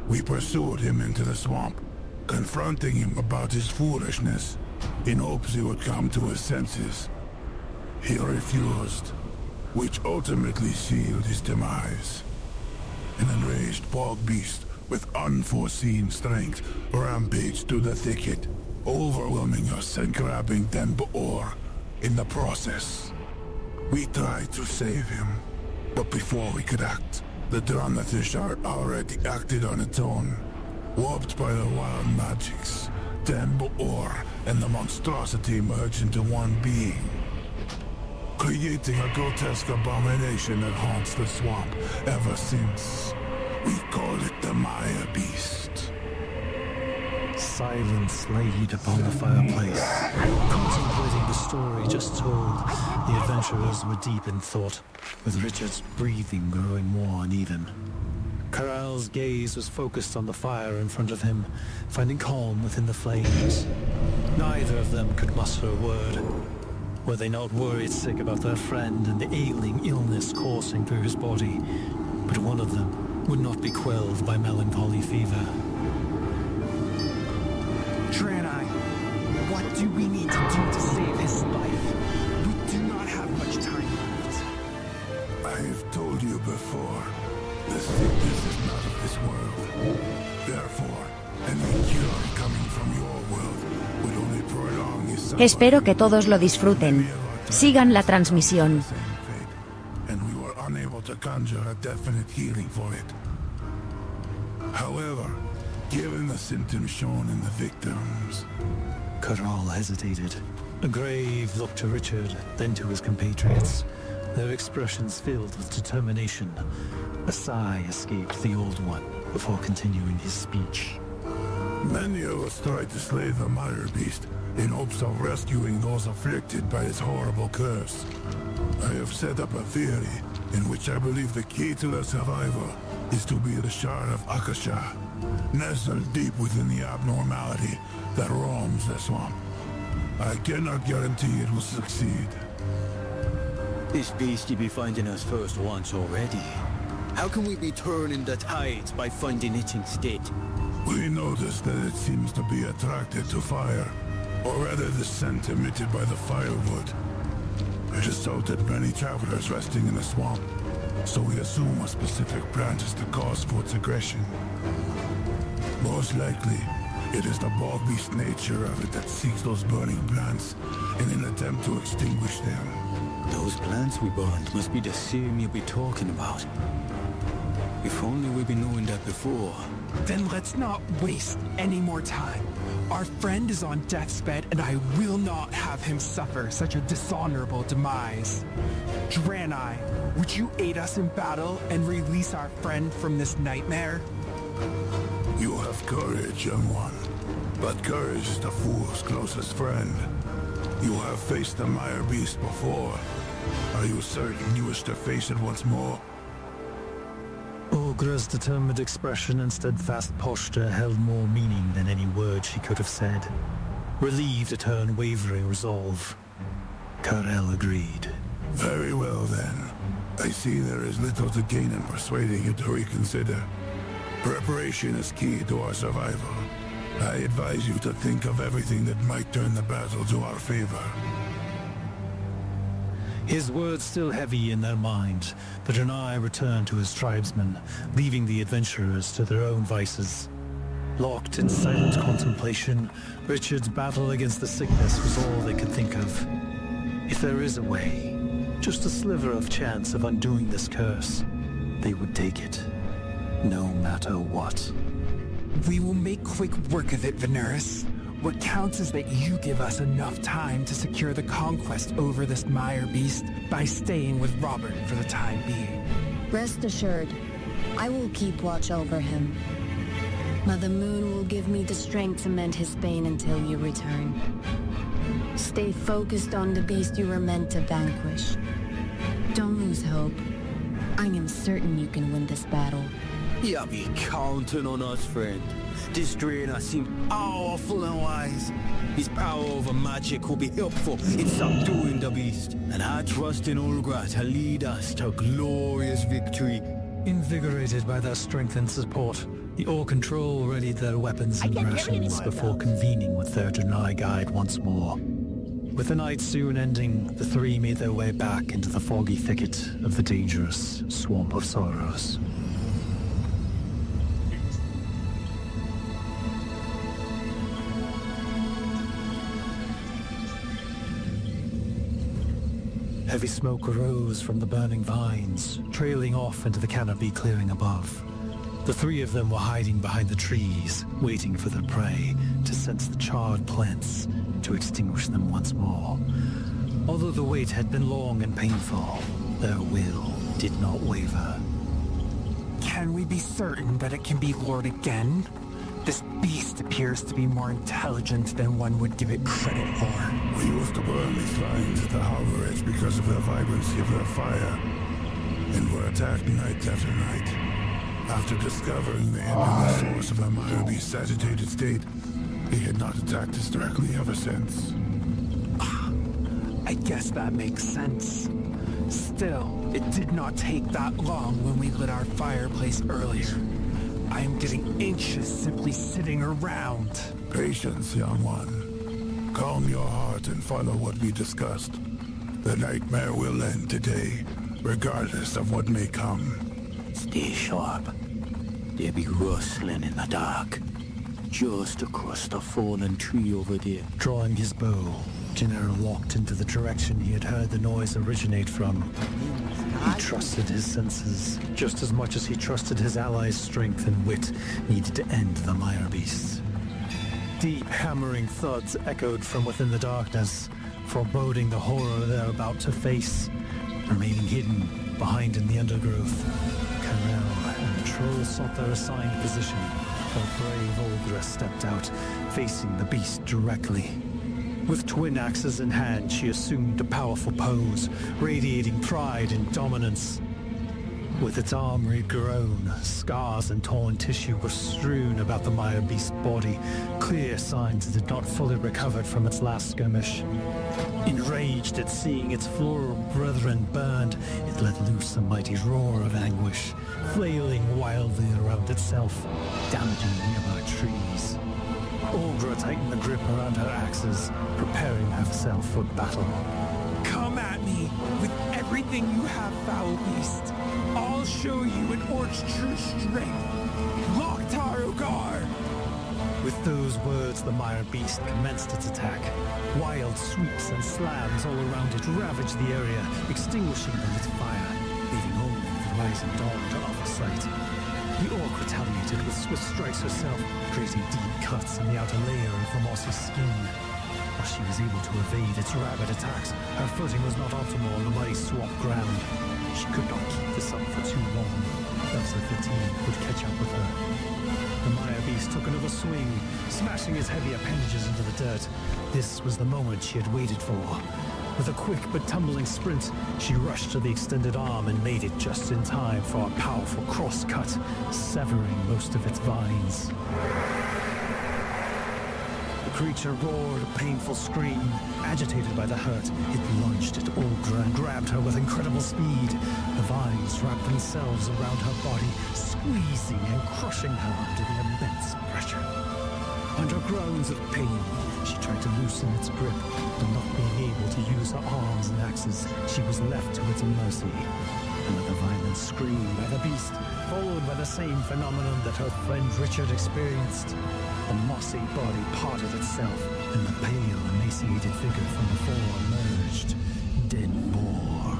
We pursued him into the swamp, confronting him about his foolishness, in hopes he would come to his senses. He refused, which ultimately sealed his demise. An enraged bog beast with unforeseen strength rampaged through the thicket, overwhelming us and grabbing Den Boor, In the process, we tried to save him, but before we could act, the Dramatischer already acted on its own, warped by the wild magics. Then Boor and the monstrosity merged into one being, creating a grotesque abomination that haunts the swamp ever since. We call it the Maya Beast. Silence laid upon the fireplace. Contemplating the story just told, the adventurers were deep in thought, with Richard's breathing growing more uneven. Corral's gaze was focused on the fire in front of him, finding calm within the flames. Neither of them could muster a word. Were they not worried sick about their friend and the ailing illness coursing through his body? But one of them would not be quelled by melancholy fever. Draenei, what do we need to do to save his life? We do not have much time left. I've told you before, the sickness is not of this world. Therefore, any cure coming from your world would only prolong his suffering. Espero que todos lo disfruten. Sigan la transmisión. And we were unable to conjure a definite healing for it. However, given the symptoms shown in the victims... Corral hesitated. A grave look to Richard, then to his compatriots. Their expressions filled with determination. A sigh escaped the old one before continuing his speech. Many of us tried to slay the Mire Beast in hopes of rescuing those afflicted by its horrible curse. I have set up a theory in which I believe the key to their survival is to be the Shard of Akasha, nestled deep within the abnormality that roams the swamp. I cannot guarantee it will succeed. This beastie be finding us first once already. How can we be turning the tides by finding it instead? We noticed that it seems to be attracted to fire, or rather the scent emitted by the firewood. It assaulted many travelers resting in the swamp, so we assume a specific plant is the cause for its aggression. Most likely, it is the bog beast nature of it that seeks those burning plants in an attempt to extinguish them. Those plants we burned must be the same you'll be talking about. If only we'd been knowing that before. Then let's not waste any more time. Our friend is on death's bed, and I will not have him suffer such a dishonorable demise. Draenei, would you aid us in battle and release our friend from this nightmare? You have courage, young one. But courage is the fool's closest friend. You have faced the Mire Beast before. Are you certain you wish to face it once more? Ogra's determined expression and steadfast posture held more meaning than any word she could have said. Relieved at her unwavering resolve, Corral agreed. Very well then. I see there is little to gain in persuading you to reconsider. Preparation is key to our survival. I advise you to think of everything that might turn the battle to our favor. His words still heavy in their mind, the Draenei returned to his tribesmen, leaving the adventurers to their own vices. Locked in silent contemplation, Richard's battle against the sickness was all they could think of. If there is a way, just a sliver of chance of undoing this curse, they would take it, no matter what. We will make quick work of it, Veneris. What counts is that you give us enough time to secure the conquest over this Mire Beast by staying with Robert for the time being. Rest assured, I will keep watch over him. Mother Moon will give me the strength to mend his pain until you return. Stay focused on the beast you were meant to vanquish. Don't lose hope. I am certain you can win this battle. You be counting on us, friend. This Draenei seems powerful and wise. His power over magic will be helpful in subduing the beast. And I trust in Olgra to lead us to glorious victory. Invigorated by their strength and support, the All Control readied their weapons and rations before convening with their Draenei guide once more. With the night soon ending, the three made their way back into the foggy thicket of the dangerous Swamp of Sorrows. Heavy smoke arose from the burning vines, trailing off into the canopy clearing above. The three of them were hiding behind the trees, waiting for their prey to sense the charred plants to extinguish them once more. Although the wait had been long and painful, their will did not waver. Can we be certain that it can be lured again? This beast appears to be more intelligent than one would give it credit for. We used to burn these vines at the harbor edge because of the vibrancy of their fire, and were attacked night after night. After discovering the end and the source of the Maya beast's agitated state, they had not attacked us directly ever since. I guess that makes sense. Still, it did not take that long when we lit our fireplace earlier. I am getting anxious simply sitting around. Patience, young one. Calm your heart and follow what we discussed. The nightmare will end today, regardless of what may come. Stay sharp. There be rustling in the dark. Just across the fallen tree over there. Drawing his bow, Gennaro walked into the direction he had heard the noise originate from. He trusted his senses, just as much as he trusted his allies' strength and wit needed to end the Mire beasts. Deep, hammering thuds echoed from within the darkness, foreboding the horror they're about to face. Remaining hidden behind in the undergrowth, Karel and the troll sought their assigned position, while brave Olgra stepped out, facing the beast directly. With twin axes in hand, she assumed a powerful pose, radiating pride and dominance. With its armory grown, scars and torn tissue were strewn about the Maya beast's body, clear signs it had not fully recovered from its last skirmish. Enraged at seeing its floral brethren burned, it let loose a mighty roar of anguish, flailing wildly around itself, damaging nearby trees. Olgra tightened the grip around her axes, preparing herself for battle. Come at me with everything you have, foul beast. I'll show you an orc's true strength. Mokhtar Ugar! With those words, the Mire beast commenced its attack. Wild sweeps and slams all around it ravaged the area, extinguishing the lit fire, leaving only the rising dawn to offer sight. The orc retaliated with swift strikes herself, creating deep cuts in the outer layer of the mossy skin. While she was able to evade its rabid attacks, her footing was not optimal on the muddy swamp ground. She could not keep this up for too long, else her fatigue would catch up with her. The Maya beast took another swing, smashing its heavy appendages into the dirt. This was the moment she had waited for. With a quick but tumbling sprint, she rushed to the extended arm and made it just in time for a powerful cross-cut, severing most of its vines. The creature roared a painful scream. Agitated by the hurt, it lunged at Olgra and grabbed her with incredible speed. The vines wrapped themselves around her body, squeezing and crushing her under the immense pressure. Under groans of pain, she tried to loosen its grip, but not being able to use her arms and axes, she was left to its mercy. Another violent scream by the beast, followed by the same phenomenon that her friend Richard experienced. The mossy body parted itself, and the pale, emaciated figure from before emerged, dead boar.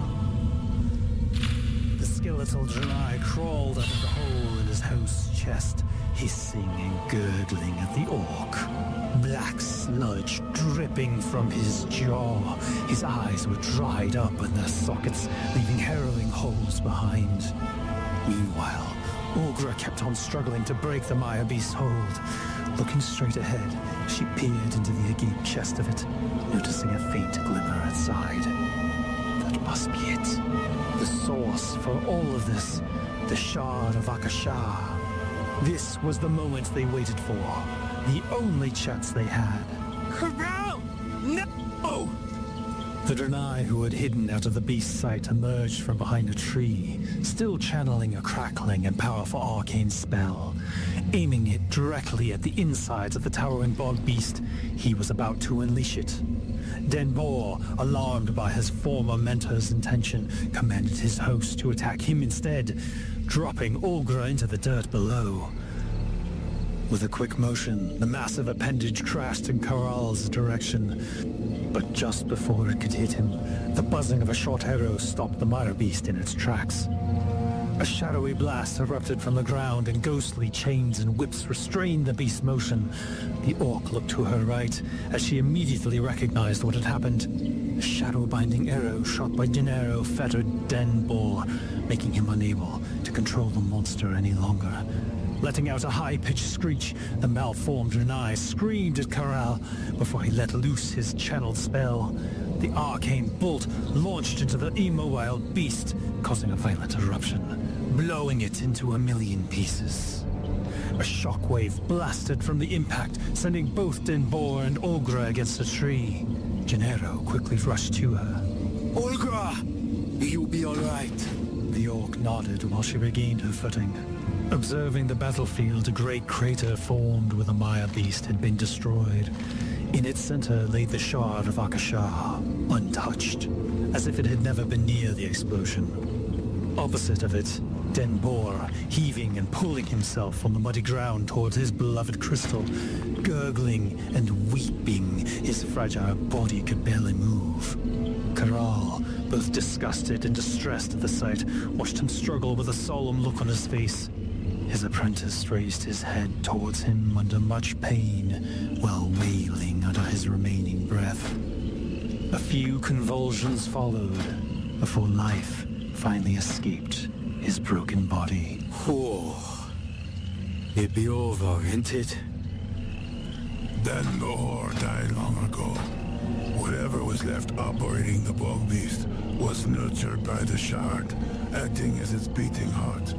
The skeletal Janai crawled out of the hole in his host's chest, hissing and gurgling at the orc. Black sludge dripping from his jaw. His eyes were dried up in their sockets, leaving harrowing holes behind. Meanwhile, Olgra kept on struggling to break the Maya beast's hold. Looking straight ahead, she peered into the agape chest of it, noticing a faint glimmer inside. That must be it. The source for all of this, the Shard of Akasha. This was the moment they waited for, the only chance they had. Karel! No! The Drenai who had hidden out of the beast's sight emerged from behind a tree, still channeling a crackling and powerful arcane spell. Aiming it directly at the insides of the towering bog beast, he was about to unleash it. Denbor, alarmed by his former mentor's intention, commanded his host to attack him instead, dropping Olgra into the dirt below. With a quick motion, the massive appendage crashed in Corral's direction. But just before it could hit him, the buzzing of a short arrow stopped the mire beast in its tracks. A shadowy blast erupted from the ground, and ghostly chains and whips restrained the beast's motion. The orc looked to her right as she immediately recognized what had happened. A shadow-binding arrow shot by Gennaro fettered Den Bor, making him unable to control the monster any longer. Letting out a high-pitched screech, the malformed Renai screamed at Corral before he let loose his channeled spell. The arcane bolt launched into the immobile beast, causing a violent eruption, blowing it into a million pieces. A shockwave blasted from the impact, sending both Denbor and Olgra against a tree. Gennaro quickly rushed to her. Olga! You'll be all right. The orc nodded while she regained her footing. Observing the battlefield, a great crater formed where the Maya beast had been destroyed. In its center lay the shard of Akasha, untouched, as if it had never been near the explosion. Opposite of it, Denbor, heaving and pulling himself on the muddy ground towards his beloved crystal, gurgling and weeping, his fragile body could barely move. Corral, both disgusted and distressed at the sight, watched him struggle with a solemn look on his face. His apprentice raised his head towards him under much pain, while wailing under his remaining breath. A few convulsions followed, before life finally escaped his broken body. Oh, it be over, ain't it? Denbor died long ago. Whatever was left operating the bog beast was nurtured by the shard, acting as its beating heart.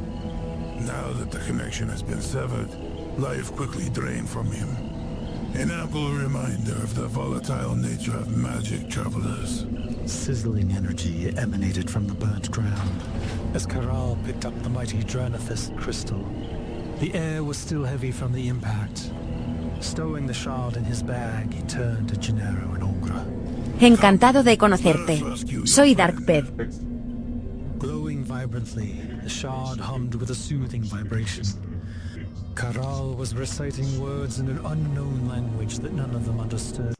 Now that the connection has been severed, life quickly drained from him. An ample reminder of the volatile nature of magic travelers. Sizzling energy emanated from the burnt ground as Corral picked up the mighty Dranathist crystal. The air was still heavy from the impact. Stowing the shard in his bag, he turned to Gennaro and Olgra. Encantado de conocerte. Soy Darkbed. Glowing vibrantly, the shard hummed with a soothing vibration. Corral was reciting words in an unknown language that none of them understood.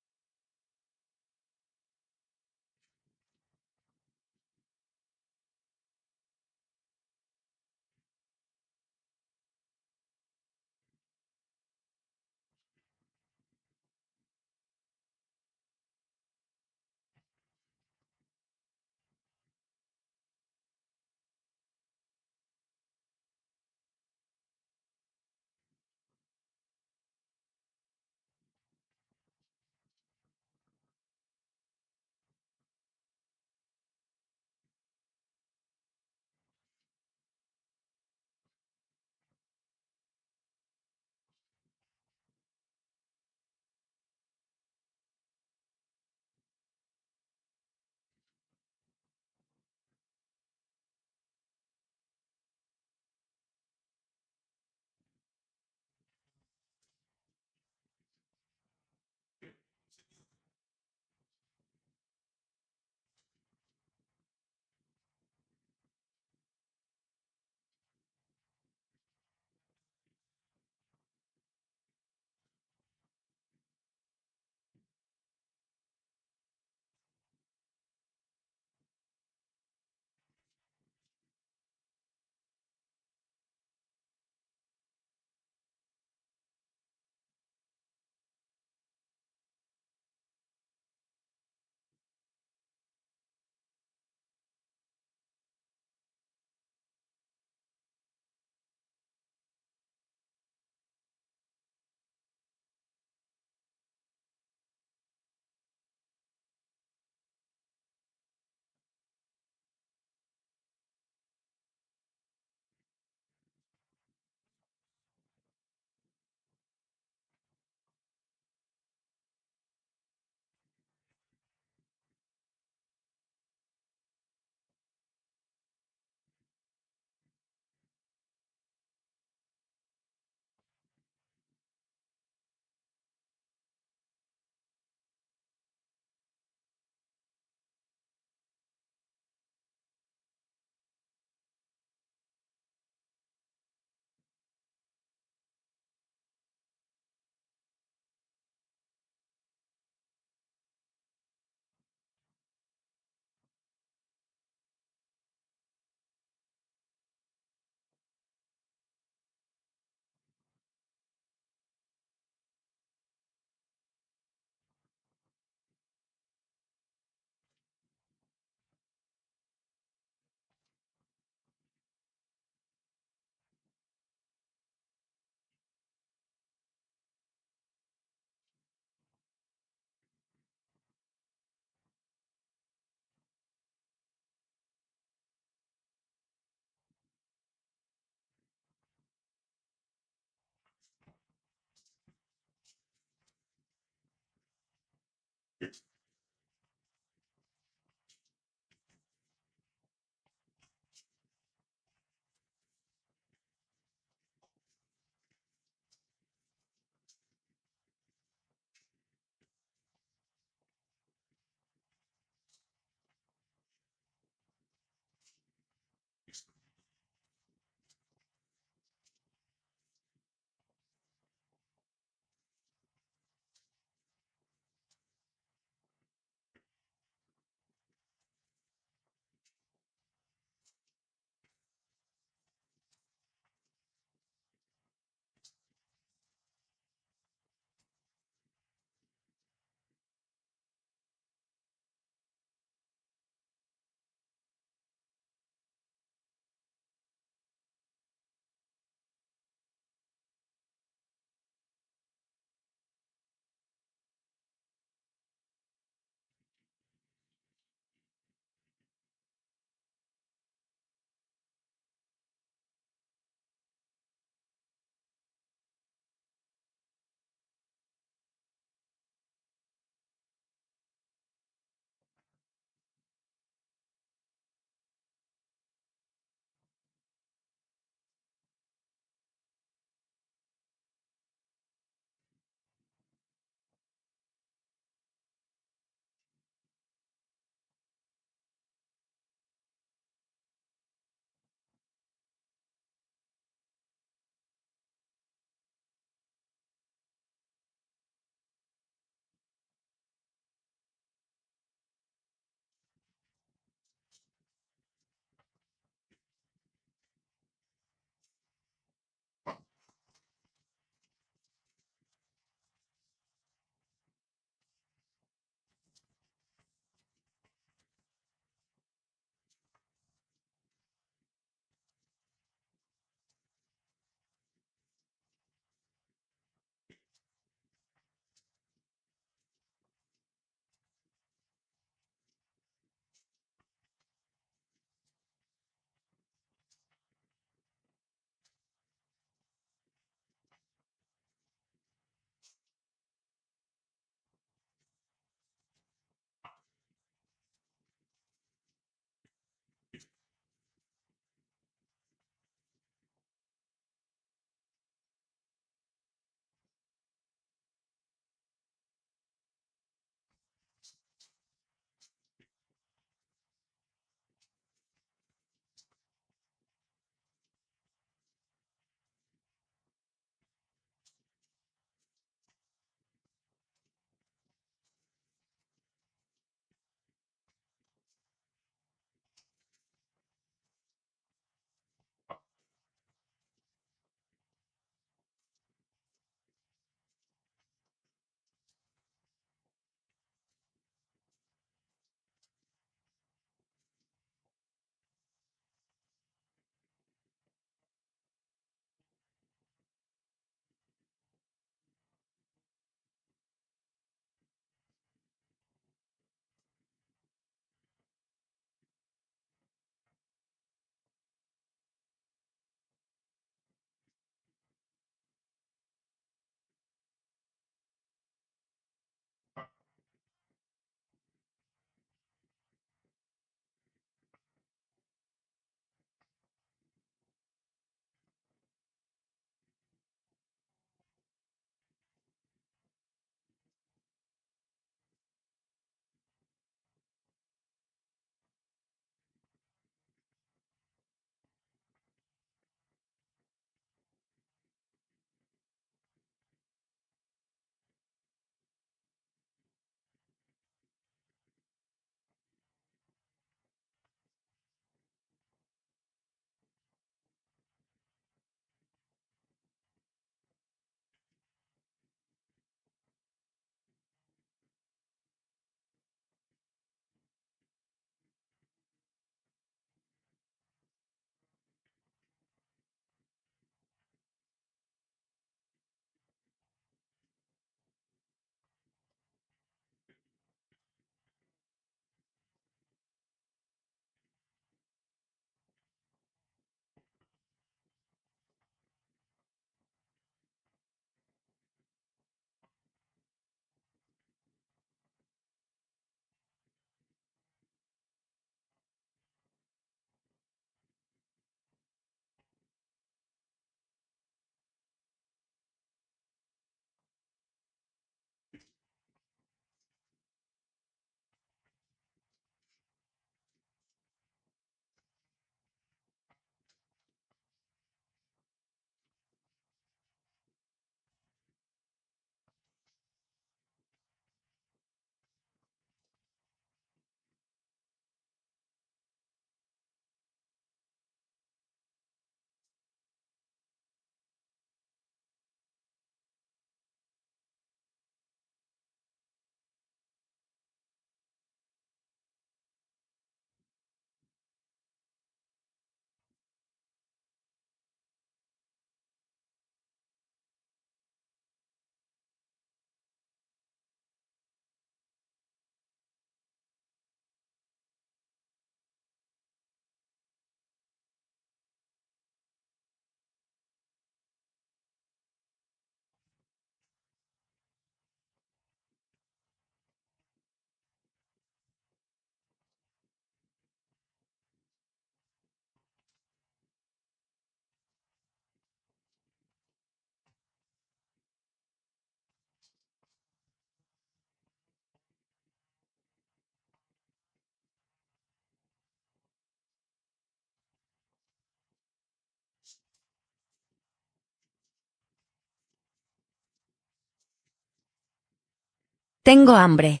Tengo hambre.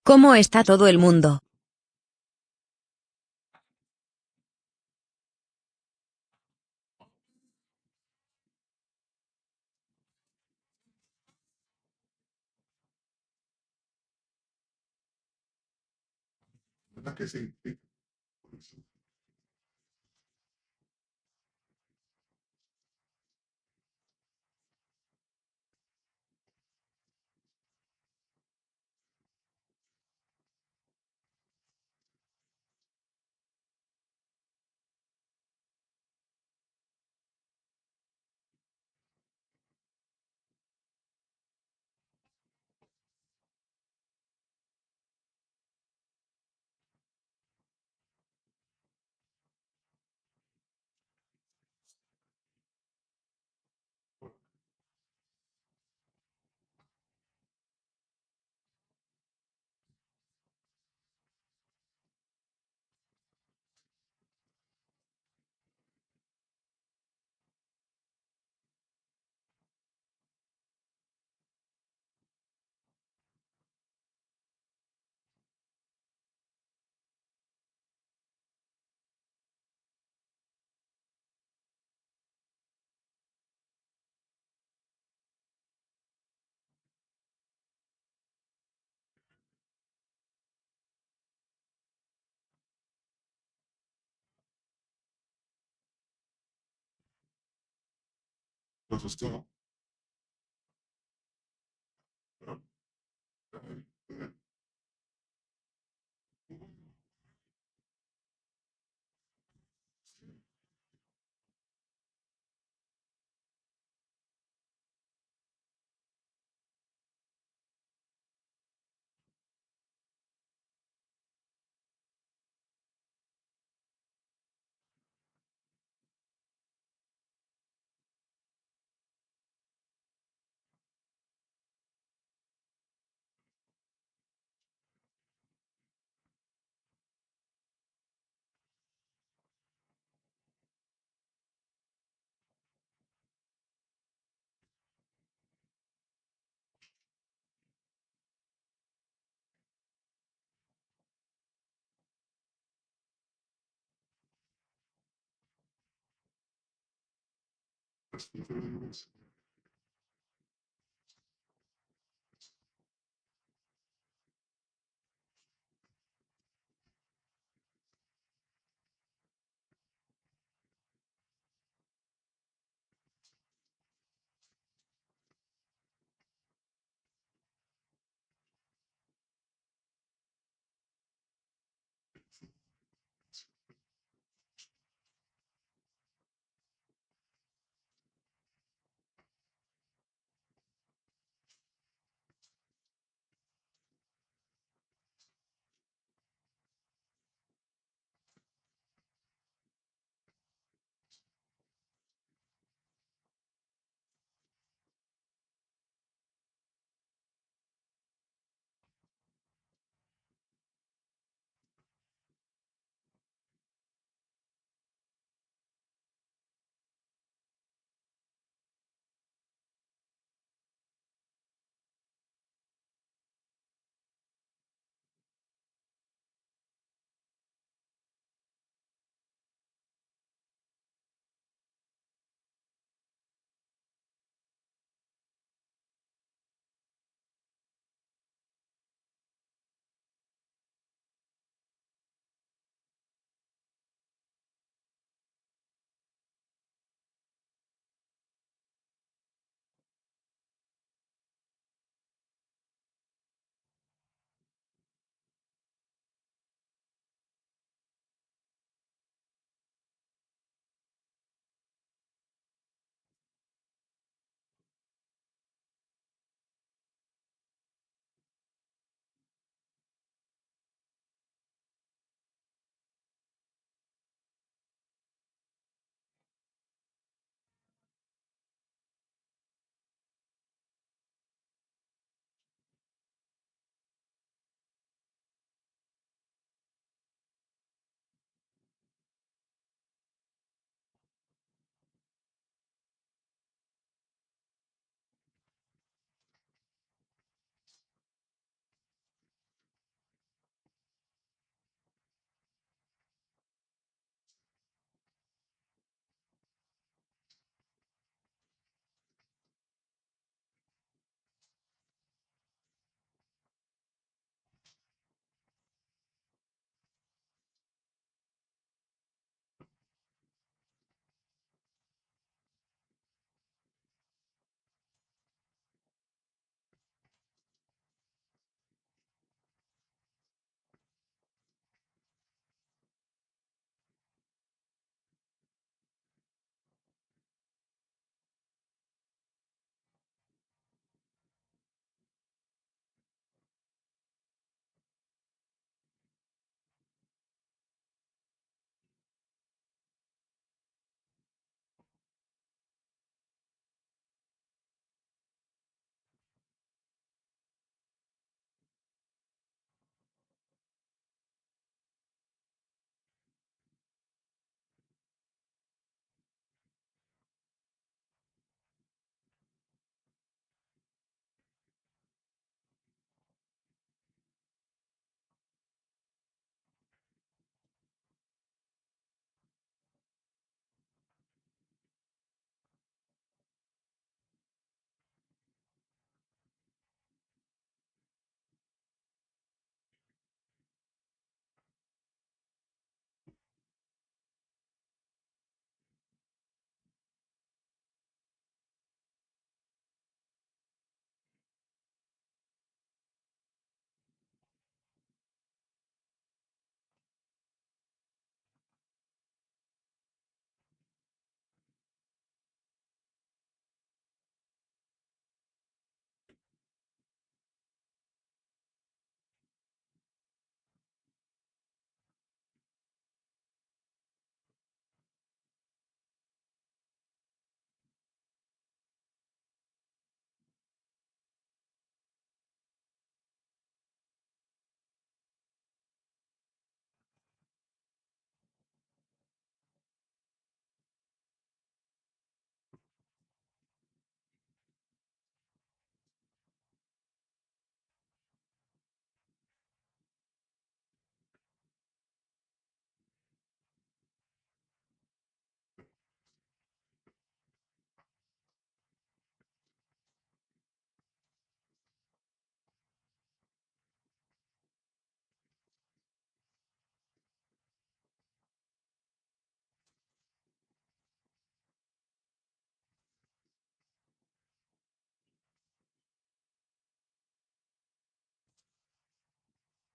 ¿Cómo está todo el mundo? ¿Verdad que sí? Sí. Eso es todo.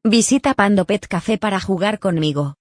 Visita Pando Pet Café para jugar conmigo.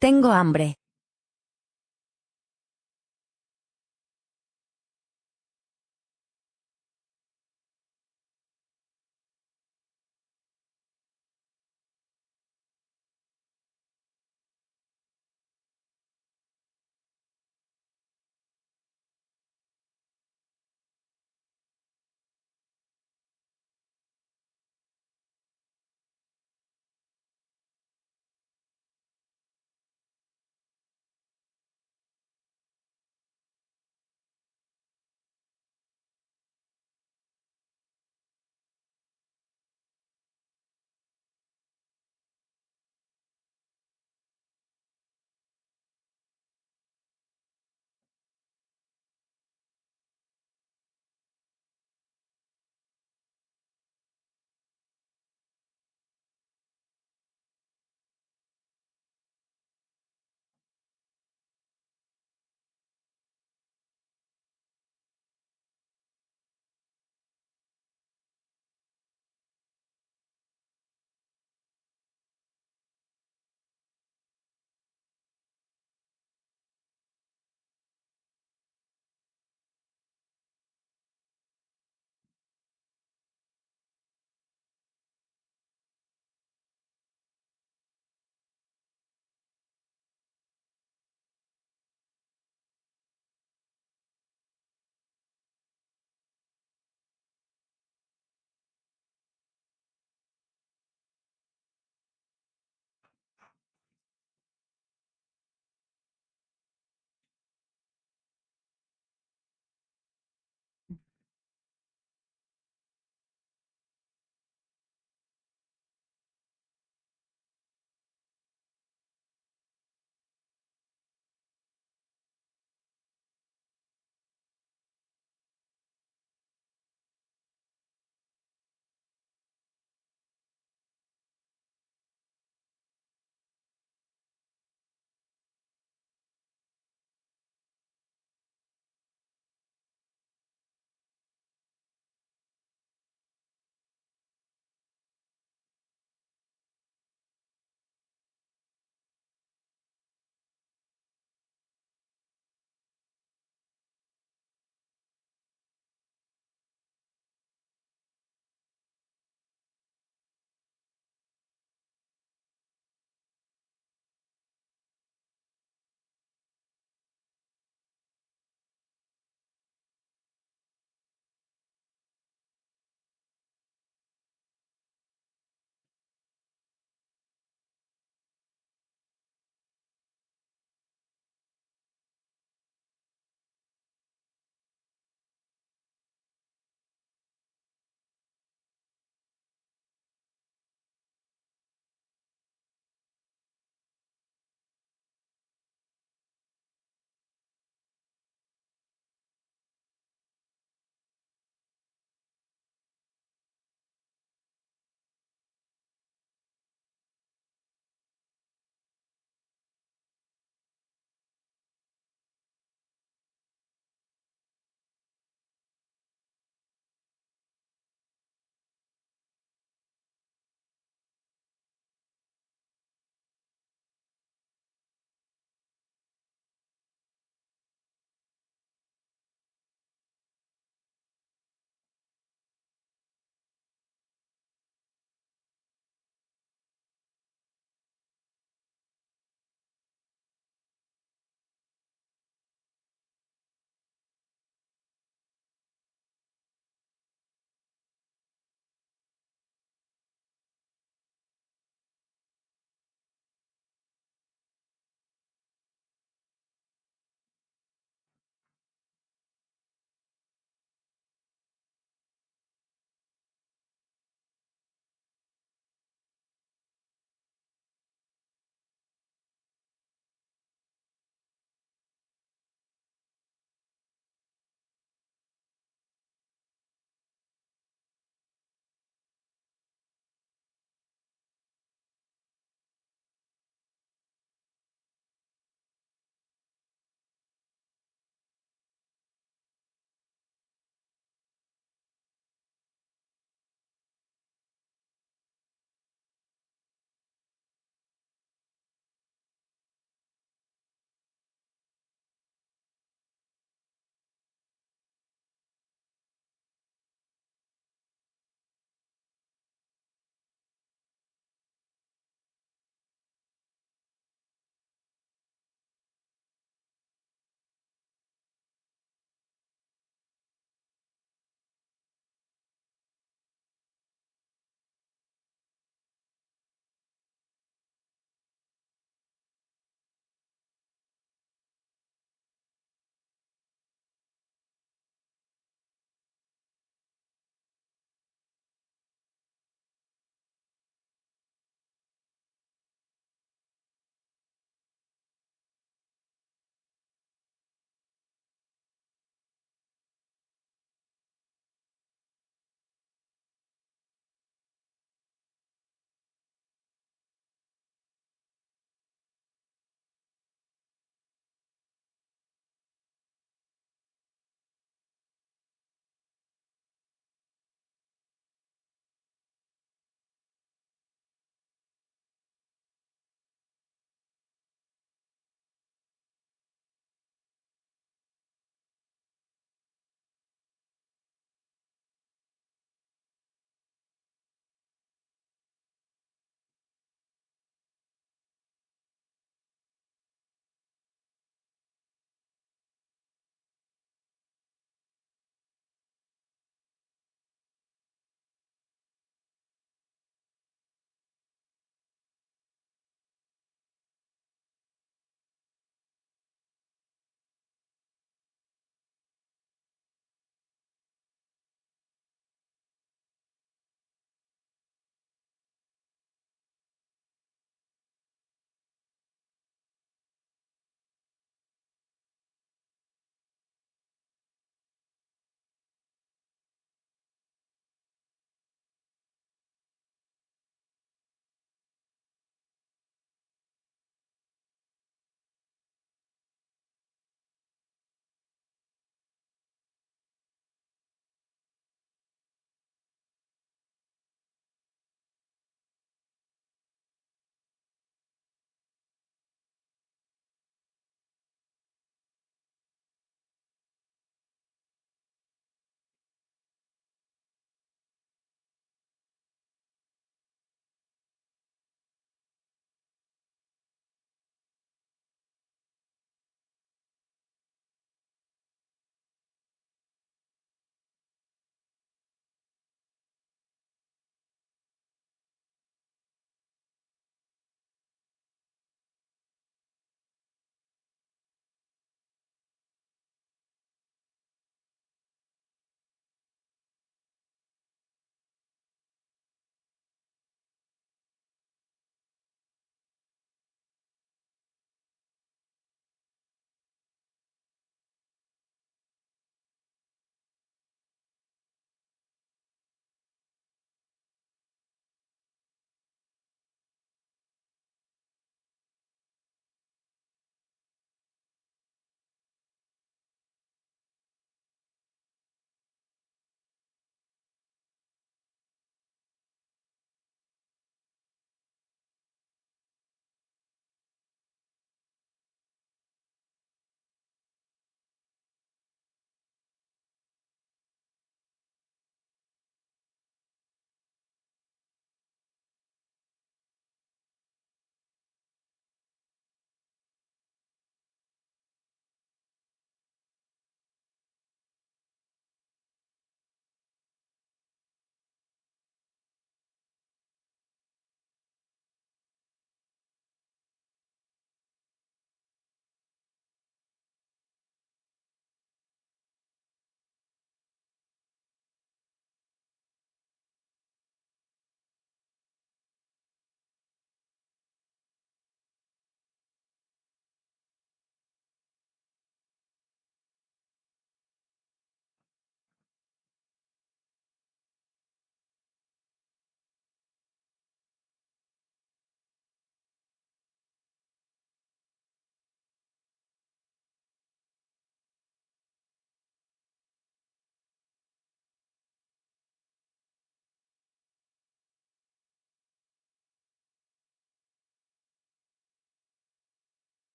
Tengo hambre.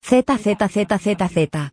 Z.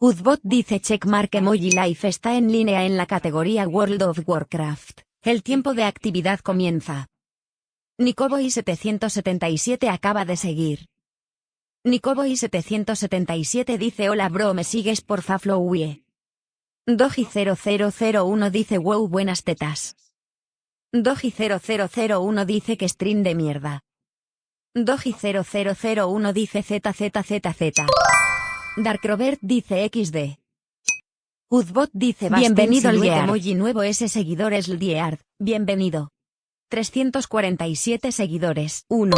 Uzbot dice checkmark emoji life está en línea en la categoría World of Warcraft. El tiempo de actividad comienza. Nicoboy 777 acaba de seguir. Nicoboy 777 dice hola bro, ¿me sigues porfa Flowye? Doji 0001 dice wow buenas tetas. Doji 0001 dice que stream de mierda. Doji 0001 dice ZZZZ. Dark Robert dice XD. Uzbot dice bienvenido al emoji nuevo ese seguidor es Liard, bienvenido. 347 seguidores. 1.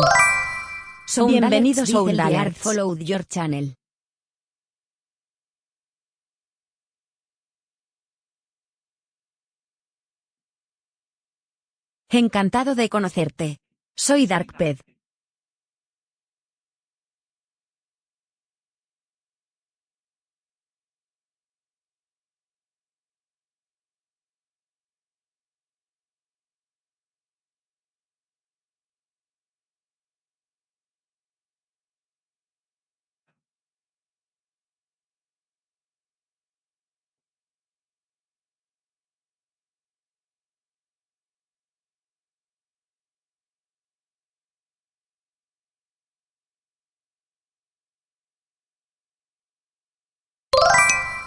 Bienvenido Souldiard, followed your channel. Encantado de conocerte. Soy Darkped.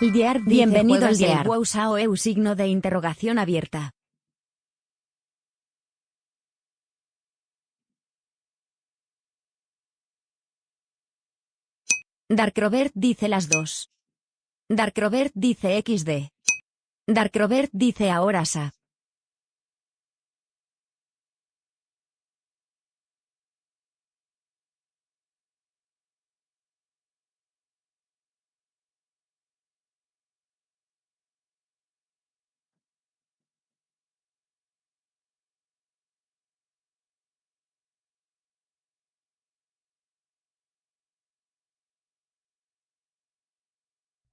Liard, bienvenido al Liard. Wow sao eu signo de interrogación abierta. Dark Robert dice las dos. Dark Robert dice XD. Dark Robert dice ahora sa.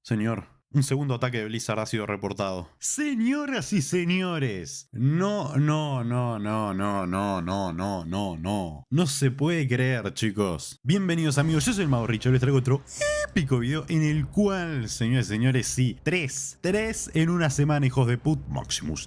Señor, un segundo ataque de Blizzard ha sido reportado. Señoras y señores, no. No se puede creer, chicos. Bienvenidos amigos, yo soy el Mago Richo, les traigo otro épico video en el cual, señores y señores, sí, tres en una semana, hijos de put. Maximus,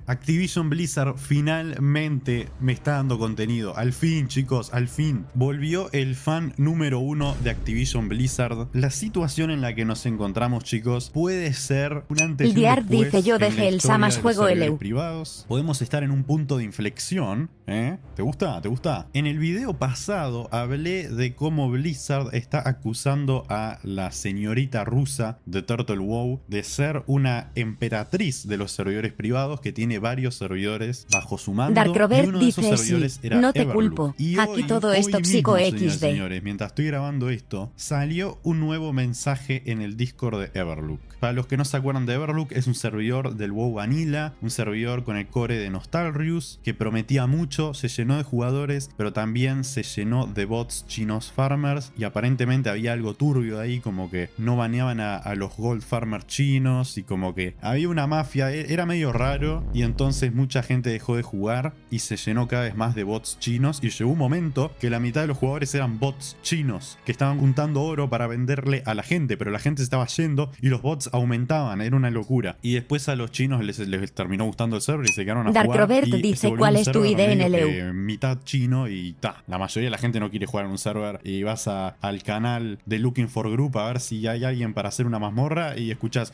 Activision Blizzard finalmente me está dando contenido. Al fin, chicos, al fin. Volvió el fan número 1 de Activision Blizzard. La situación en la que nos encontramos, chicos, puede ser un antes y un después. Dice yo dejé el Samas juego LU. Privados. Podemos estar en un punto de inflexión, ¿Te gusta? ¿Te gusta? En el video pasado hablé de cómo Blizzard está acusando a la señorita rusa de Turtle WoW de ser una emperatriz de los servidores privados que tiene varios servidores bajo su mando. Dark Robert y uno de esos dice servidores sí, era no te Everlook. culpo. Y aquí todo es tóxico mismo, XD. Señores, mientras estoy grabando esto, salió un nuevo mensaje en el Discord de Everlook. Para los que no se acuerdan de Everlook, es un servidor del WoW Vanilla, un servidor con el core de Nostalrius, que prometía mucho, se llenó de jugadores, pero también se llenó de bots chinos farmers, y aparentemente había algo turbio ahí, como que no baneaban a los gold farmers chinos, y como que había una mafia, era medio raro, y entonces mucha gente dejó de jugar, y se llenó cada vez más de bots chinos, y llegó un momento que la mitad de los jugadores eran bots chinos, que estaban juntando oro para venderle a la gente, pero la gente se estaba yendo, y los bots aumentaban, era una locura. Y después a los chinos les terminó gustando el server y se quedaron a Dark jugar. Robert y dice cuál es tu idea en el EU. Mitad chino y ta. La mayoría de la gente no quiere jugar en un server y vas al canal de Looking for Group a ver si hay alguien para hacer una mazmorra y escuchas.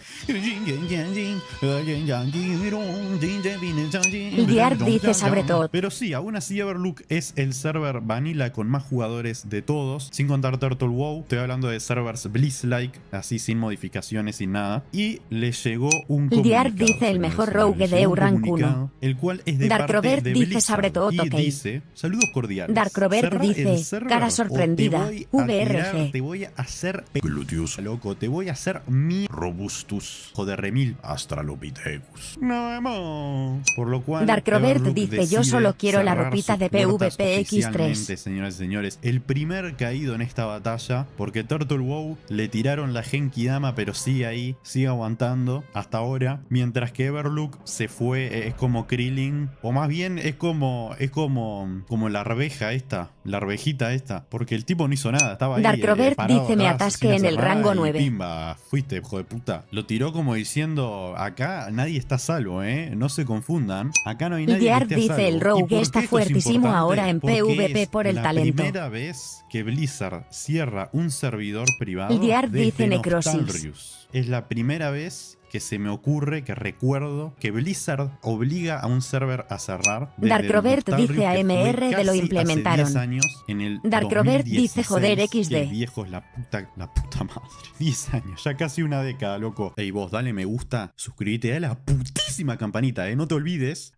Liard dice sobre todo. Pero sí, aún así Everlook es el server vanilla con más jugadores de todos, sin contar Turtle WoW. Estoy hablando de servers Blizz-like, así sin modificaciones, sin nada. Y le llegó un comunicado. Liard dice el mejor rogue de Eurank 1. El cual es de Dark parte Robert de dice Blizzard, sobre todo y toque. dice, saludos cordiales. Dark Robert dice, cara sorprendida, VRG. Te voy a hacer Gluteus, loco, te voy a hacer mi Robustus, joder remil, Australopithecus. No vemos. Por lo cual Dark Robert Everlook dice yo solo quiero la ropita de PvPX3. Señoras y señores, el primer caído en esta batalla, porque Turtle WoW le tiraron la Genki Dama, pero sigue ahí, sigue aguantando hasta ahora, mientras que Everlook se fue, es como Krillin, o más bien es como la arvejita esta, porque el tipo no hizo nada, estaba ahí Dark Robert parado dice me atasque en el rango 9. Pimba, fuiste, hijo de puta. Lo tiró como diciendo, acá nadie está a salvo, no se confundan. Acá no hay nadie Ildear que esté a salvo. dice el Rogue está fuertísimo ahora en Porque PvP es por el la talento. primera vez que Blizzard cierra un servidor privado Ildear desde dice necrosis. Nostalrius. Es la primera vez que se me ocurre, que recuerdo, que Blizzard obliga a un server a cerrar. Dark Robert dice AMR de lo implementaron. Hace 10 años, en el Dark Robert 2016, dice joder XD. Qué viejos la puta madre. 10 años, ya casi una década, loco. Ey, vos, dale me gusta, suscríbete, dale la putísima campanita, no te olvides,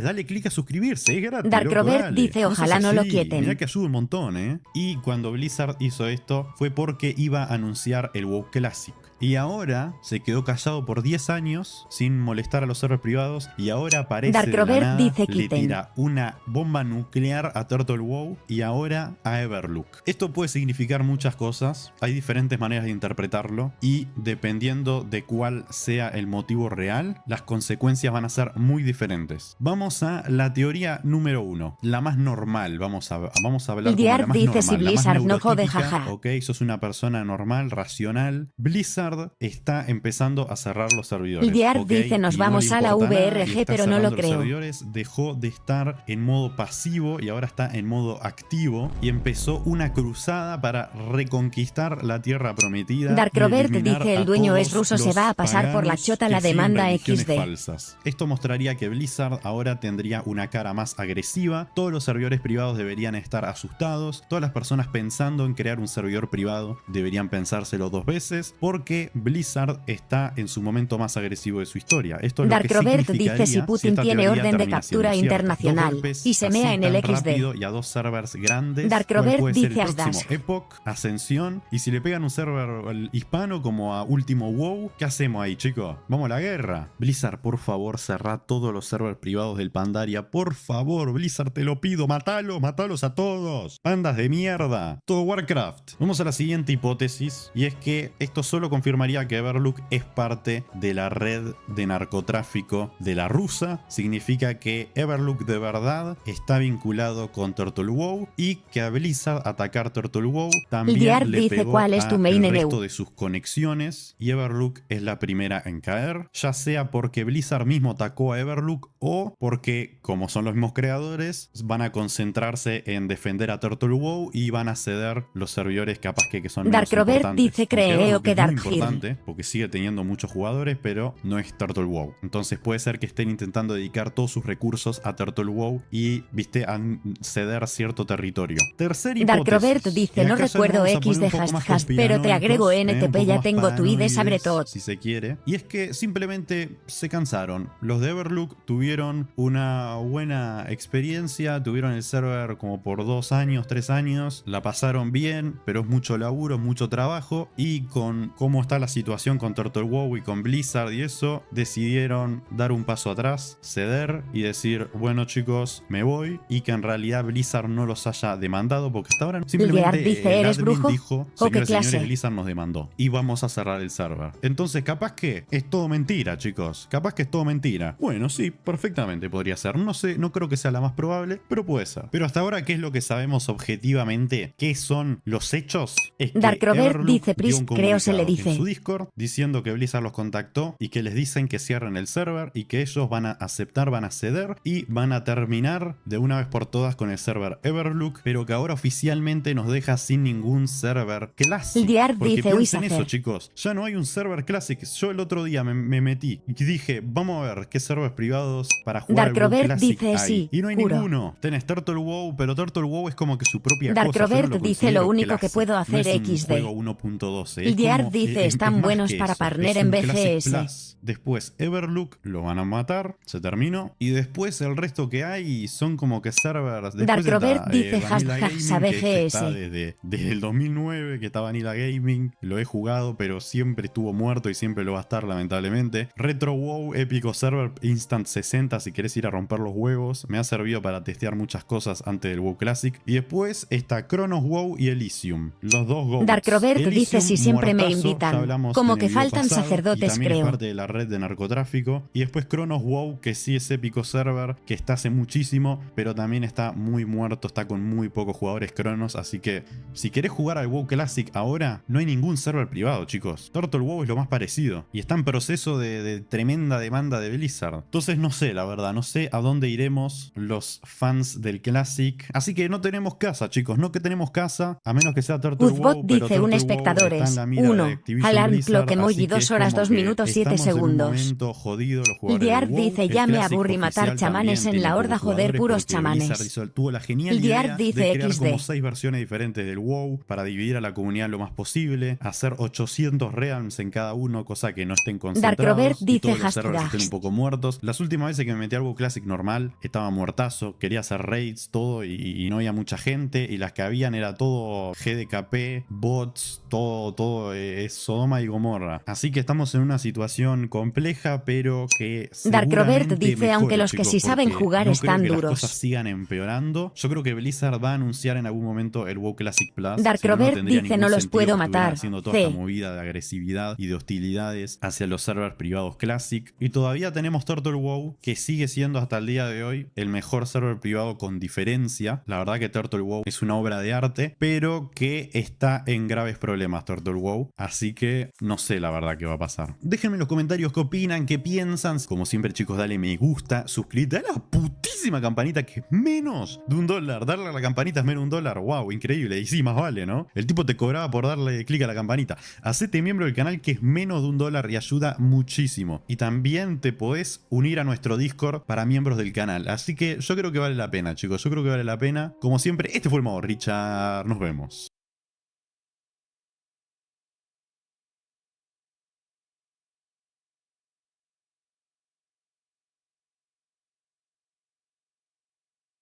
dale clic a suscribirse, es gratis. Dark loco, Robert dale. dice ojalá no lo quieten. Mirá que ayuda un montón, Y cuando Blizzard hizo esto, fue porque iba a anunciar el WoW Classic. Y ahora se quedó callado por 10 años sin molestar a los servers privados. Y ahora aparece Dark de la Robert nada, dice le quiten. tira una bomba nuclear a Turtle WoW y ahora a Everlook. Esto puede significar muchas cosas. Hay diferentes maneras de interpretarlo. Y dependiendo de cuál sea el motivo real, las consecuencias van a ser muy diferentes. Vamos a la teoría número 1. La más normal. Vamos a hablar como la más dice normal. si Blizzard no jode jaja. Ok, sos una persona normal, racional. Blizzard está empezando a cerrar los servidores. Ildear ¿ok? dice nos Y vamos no a le la importa nada, y VRG está pero no lo cerrando los creo. servidores, dejó de estar en modo pasivo y ahora está en modo activo y empezó una cruzada para reconquistar la tierra prometida. Dark y Robert eliminar dice el a dueño todos es ruso, se los va a pasar por la paganos chota la que siguen demanda religiones XD. falsas. Esto mostraría que Blizzard ahora tendría una cara más agresiva, todos los servidores privados deberían estar asustados, todas las personas pensando en crear un servidor privado deberían pensárselo 2 veces, porque Blizzard está en su momento más agresivo de su historia. Esto es Dark lo que Robert significaría dice si Putin esta tiene teoría orden de termina siendo captura cierta. internacional 2 golpes y se mea así en el tan XD. rápido y a 2 servers grandes. Dark ¿Cuál Robert puede ser dice el Asdash. próximo? Epoch, Ascensión, y si le pegan un server hispano como a Último WoW, ¿qué hacemos ahí, chicos? Vamos a la guerra. Blizzard, por favor, cerrá todos los servers privados del Pandaria. Por favor, Blizzard, te lo pido. Matalos a todos. Pandas de mierda. Todo Warcraft. Vamos a la siguiente hipótesis, y es que esto solo confirmaría que Everlook es parte de la red de narcotráfico de la rusa. Significa que Everlook de verdad está vinculado con Turtle WoW y que a Blizzard atacar Turtle WoW también Ildear le dice pegó cuál es tu main el enemigo. resto de sus conexiones, y Everlook es la primera en caer, ya sea porque Blizzard mismo atacó a Everlook o porque, como son los mismos creadores, van a concentrarse en defender a Turtle WoW y van a ceder los servidores capaz que son Dark menos Robert importantes. dice Aunque creo Everlook que es muy Dark Hill. importante porque sigue teniendo muchos jugadores, pero no es Turtle WoW. Entonces puede ser que estén intentando dedicar todos sus recursos a Turtle WoW y, viste, a ceder cierto territorio. Tercer hipótesis. Dark Robert dice Y no acá ya recuerdo nos vamos a poner XD un poco más hashtag pero te agrego conspiranoicos, NTP un ya poco tengo más tu ID sobre paranoides, todo. si se quiere. Y es que simplemente se cansaron. Los de Everlook tuvieron una buena experiencia, tuvieron el server como por 2 años, 3 años, la pasaron bien, pero es mucho laburo, mucho trabajo, y con cómo está la situación con Turtle WoW y con Blizzard y eso, decidieron dar un paso atrás, ceder y decir, bueno chicos, me voy, y que en realidad Blizzard no los haya demandado, porque hasta ahora simplemente dice, el ¿eres admin brujo? dijo, ¿O qué señores, clase? Blizzard nos demandó y vamos a cerrar el server. Entonces capaz que es todo mentira, chicos, capaz que es todo mentira. Bueno, sí, perfectamente podría ser, no sé, no creo que sea la más probable, pero puede ser. Pero hasta ahora, ¿qué es lo que sabemos objetivamente? ¿Qué son los hechos? Es que Dark Robert Everlook dice dio un Pris, creo se le comunicado dice. en su Discord diciendo que Blizzard los contactó y que les dicen que cierren el server y que ellos van a aceptar, van a ceder y van a terminar de una vez por todas con el server Everlook, pero que ahora oficialmente nos deja sin ningún server Classic. Ildear Porque dice, piensen "Uy, eso, Sacer". chicos, ya no hay un server Classic. Yo el otro día me metí y dije, vamos a ver qué servers privados para jugar Dark al WoW Robert Classic dice, hay. sí, Y no hay juro. ninguno. Tenés Turtle WoW, pero Turtle WoW es como que su propia Dark cosa. Yo no Robert lo dice considero lo único que Classic. puedo hacer no es un XD. juego 1.12. Es Ildear como- dice, es están más buenos que para eso. partner Es en un Classic BGS. Plus. Después Everlook lo van a matar, se terminó. Y después el resto que hay son como que servers. Después Dark está, Robert dice, Vanilla hashtag Gaming, sabe que está GS. desde el 2009 que está Vanilla Gaming. Lo he jugado, pero siempre estuvo muerto y siempre lo va a estar, lamentablemente. Retro WoW, épico server, Instant 60 si querés ir a romper los huevos. Me ha servido para testear muchas cosas antes del WoW Classic. Y después está Chronos WoW y Elysium. Los dos GOATs. Dark Robert Elysium, dice si siempre me muertazo, invitan. ya hablamos Como en que el video faltan pasado. sacerdotes Y también creo. es parte de la red de narcotráfico. Y después Cronos WoW, que sí es épico server, que está hace muchísimo, pero también está muy muerto, está con muy pocos jugadores Cronos. Así que si querés jugar al WoW Classic ahora, no hay ningún server privado, chicos. Turtle WoW es lo más parecido. Y está en proceso de tremenda demanda de Blizzard. Entonces no sé, la verdad, no sé a dónde iremos los fans del Classic. Así que no tenemos casa, chicos, no que tenemos casa, a menos que sea Turtle Uzbot WoW, pero dice un Turtle espectador WoW está en es la mira de 1. Activision Alarm Blizzard, clock emoji así que 2 es horas como 2 que minutos 7 estamos en un segundos. momento jodido los jugadores Ildiar del WoW. dice El ya me Classic aburrí matar oficial chamanes también en la tiene horda, pocos joder, jugadores puros porque Blizzard chamanes. tuvo la genial Ildiar idea dice de crear XD. como 6 versiones diferentes del WoW para dividir a la comunidad lo más posible, hacer 800 realms en cada uno, cosa que no estén Robert concentrados y dice todos los servers hashtag. estén un poco muertos. Las últimas veces que me metí al WoW Classic normal estaba muertazo, quería hacer raids, todo y no había mucha gente y las que habían era todo GDKP, bots, todo es Sodoma y Gomorra. Así que estamos en una situación compleja, pero que Robert seguramente dice mejore, aunque los que chicos, sí saben porque jugar no están creo que duros. las cosas sigan empeorando. Yo creo que Blizzard va a anunciar en algún momento el WoW Classic Plus. Robert tendría dice ningún no los sentido puedo que estuvieran matar. haciendo toda C. esta movida de agresividad y de hostilidades hacia los servers privados Classic. Y todavía tenemos Turtle WoW, que sigue siendo hasta el día de hoy el mejor server privado con diferencia. La verdad que Turtle WoW es una obra de arte, pero que está en graves problemas Turtle WoW. Así que no sé la verdad qué va a pasar. Déjenme en los comentarios qué opinan, qué piensan. Como siempre, chicos, dale me gusta, suscríbete a la putísima campanita que es menos de $1. Darle a la campanita es menos de $1. Wow, increíble. Y sí, más vale, ¿no? El tipo te cobraba por darle clic a la campanita. Hacete miembro del canal que es menos de $1 y ayuda muchísimo. Y también te podés unir a nuestro Discord para miembros del canal. Así que yo creo que vale la pena, chicos. Yo creo que vale la pena. Como siempre, este fue el modo Richard. Nos vemos.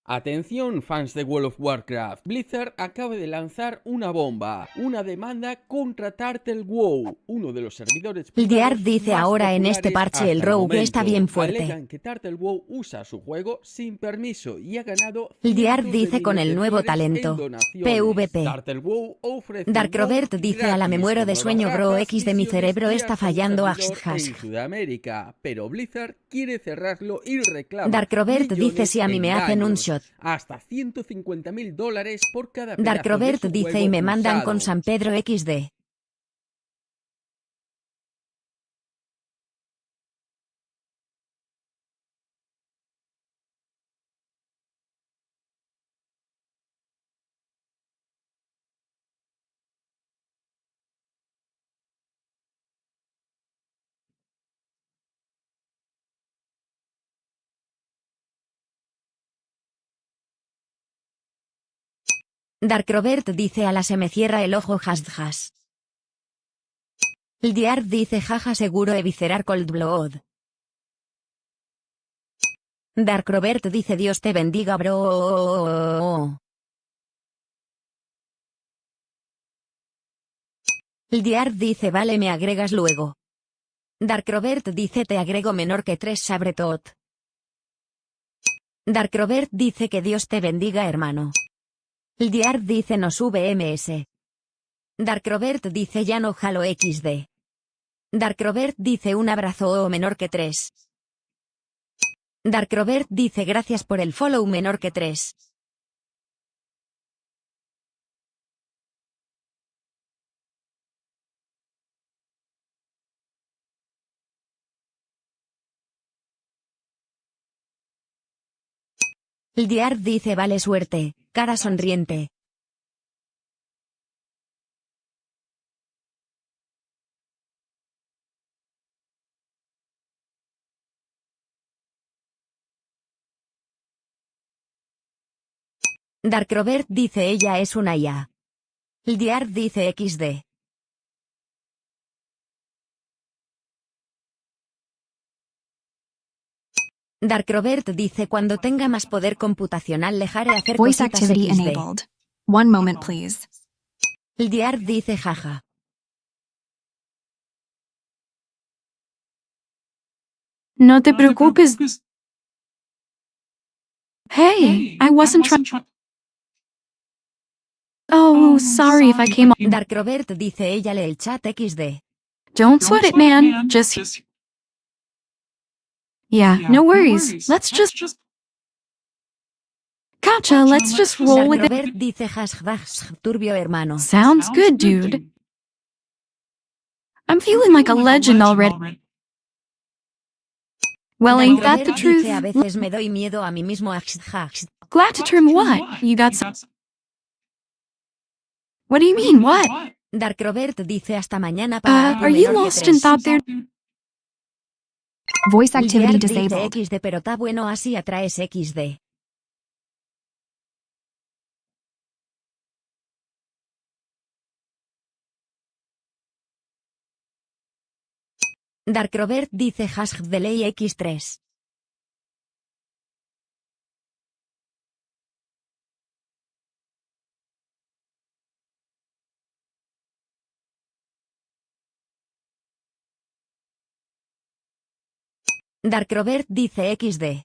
Atención fans de World of Warcraft, Blizzard acaba de lanzar una bomba, una demanda contra Turtle WoW, uno de los servidores Ildiar privados dice más ahora en este populares parche el hasta rogue momento. está bien fuerte. Alegan que Turtle WoW usa su juego sin permiso y ha ganado Ildiar cientos de dice con miles el de nuevo dólares talento. en donaciones. PvP. Turtle WoW ofrece Robert WoW dice a la me gratis, muero de con sueño nuevas bro razas, X de mi misiones cerebro y está hasta un fallando servidor en hashtag. Sudamérica, pero Blizzard quiere cerrarlo y reclama Robert dice millones si a mí en me hacen un daños, shot. hasta $150.000 por cada pedazo Robert de su dice juego y me mandan usado. con San Pedro XD. Robert dice a la se me cierra el ojo hashtag. Ildiar dice jaja seguro eviscerar cold blood. Robert dice Dios te bendiga bro. Ildiar dice vale me agregas luego. Robert dice te agrego menor que 3 sabre tot. Robert dice que Dios te bendiga hermano. Ildiar dice no sube ms. Robert dice ya no jalo XD. Robert dice un abrazo o menor que 3. Robert dice gracias por el follow menor que 3. Ildiar dice vale suerte, cara sonriente. Robert dice ella es una IA. Ildiar dice XD. Robert dice cuando tenga más poder computacional dejaré hacer Voice cositas activity XD. enabled. One moment, please. Ildiar dice jaja. No te preocupes. Hey, I wasn't trying. Oh, sorry if I came on. Robert dice ella lee el chat XD. Don't sweat it, man. Just... Yeah, no worries. Let's just... Gotcha, let's just roll with it. Robert dice turbio hermano. Sounds good, dude. I'm feeling like a legend already. Well, ain't that the truth? Dice, a veces me doy miedo a mí mismo. Glad to term what? You got some... What do you mean, what? Dark Robert dice hasta mañana para are you lost in thought there? Voice activity disabled. XD, pero está bueno así atraes XD. Dark Robert dice hash delay X3. Dark Robert dice XD.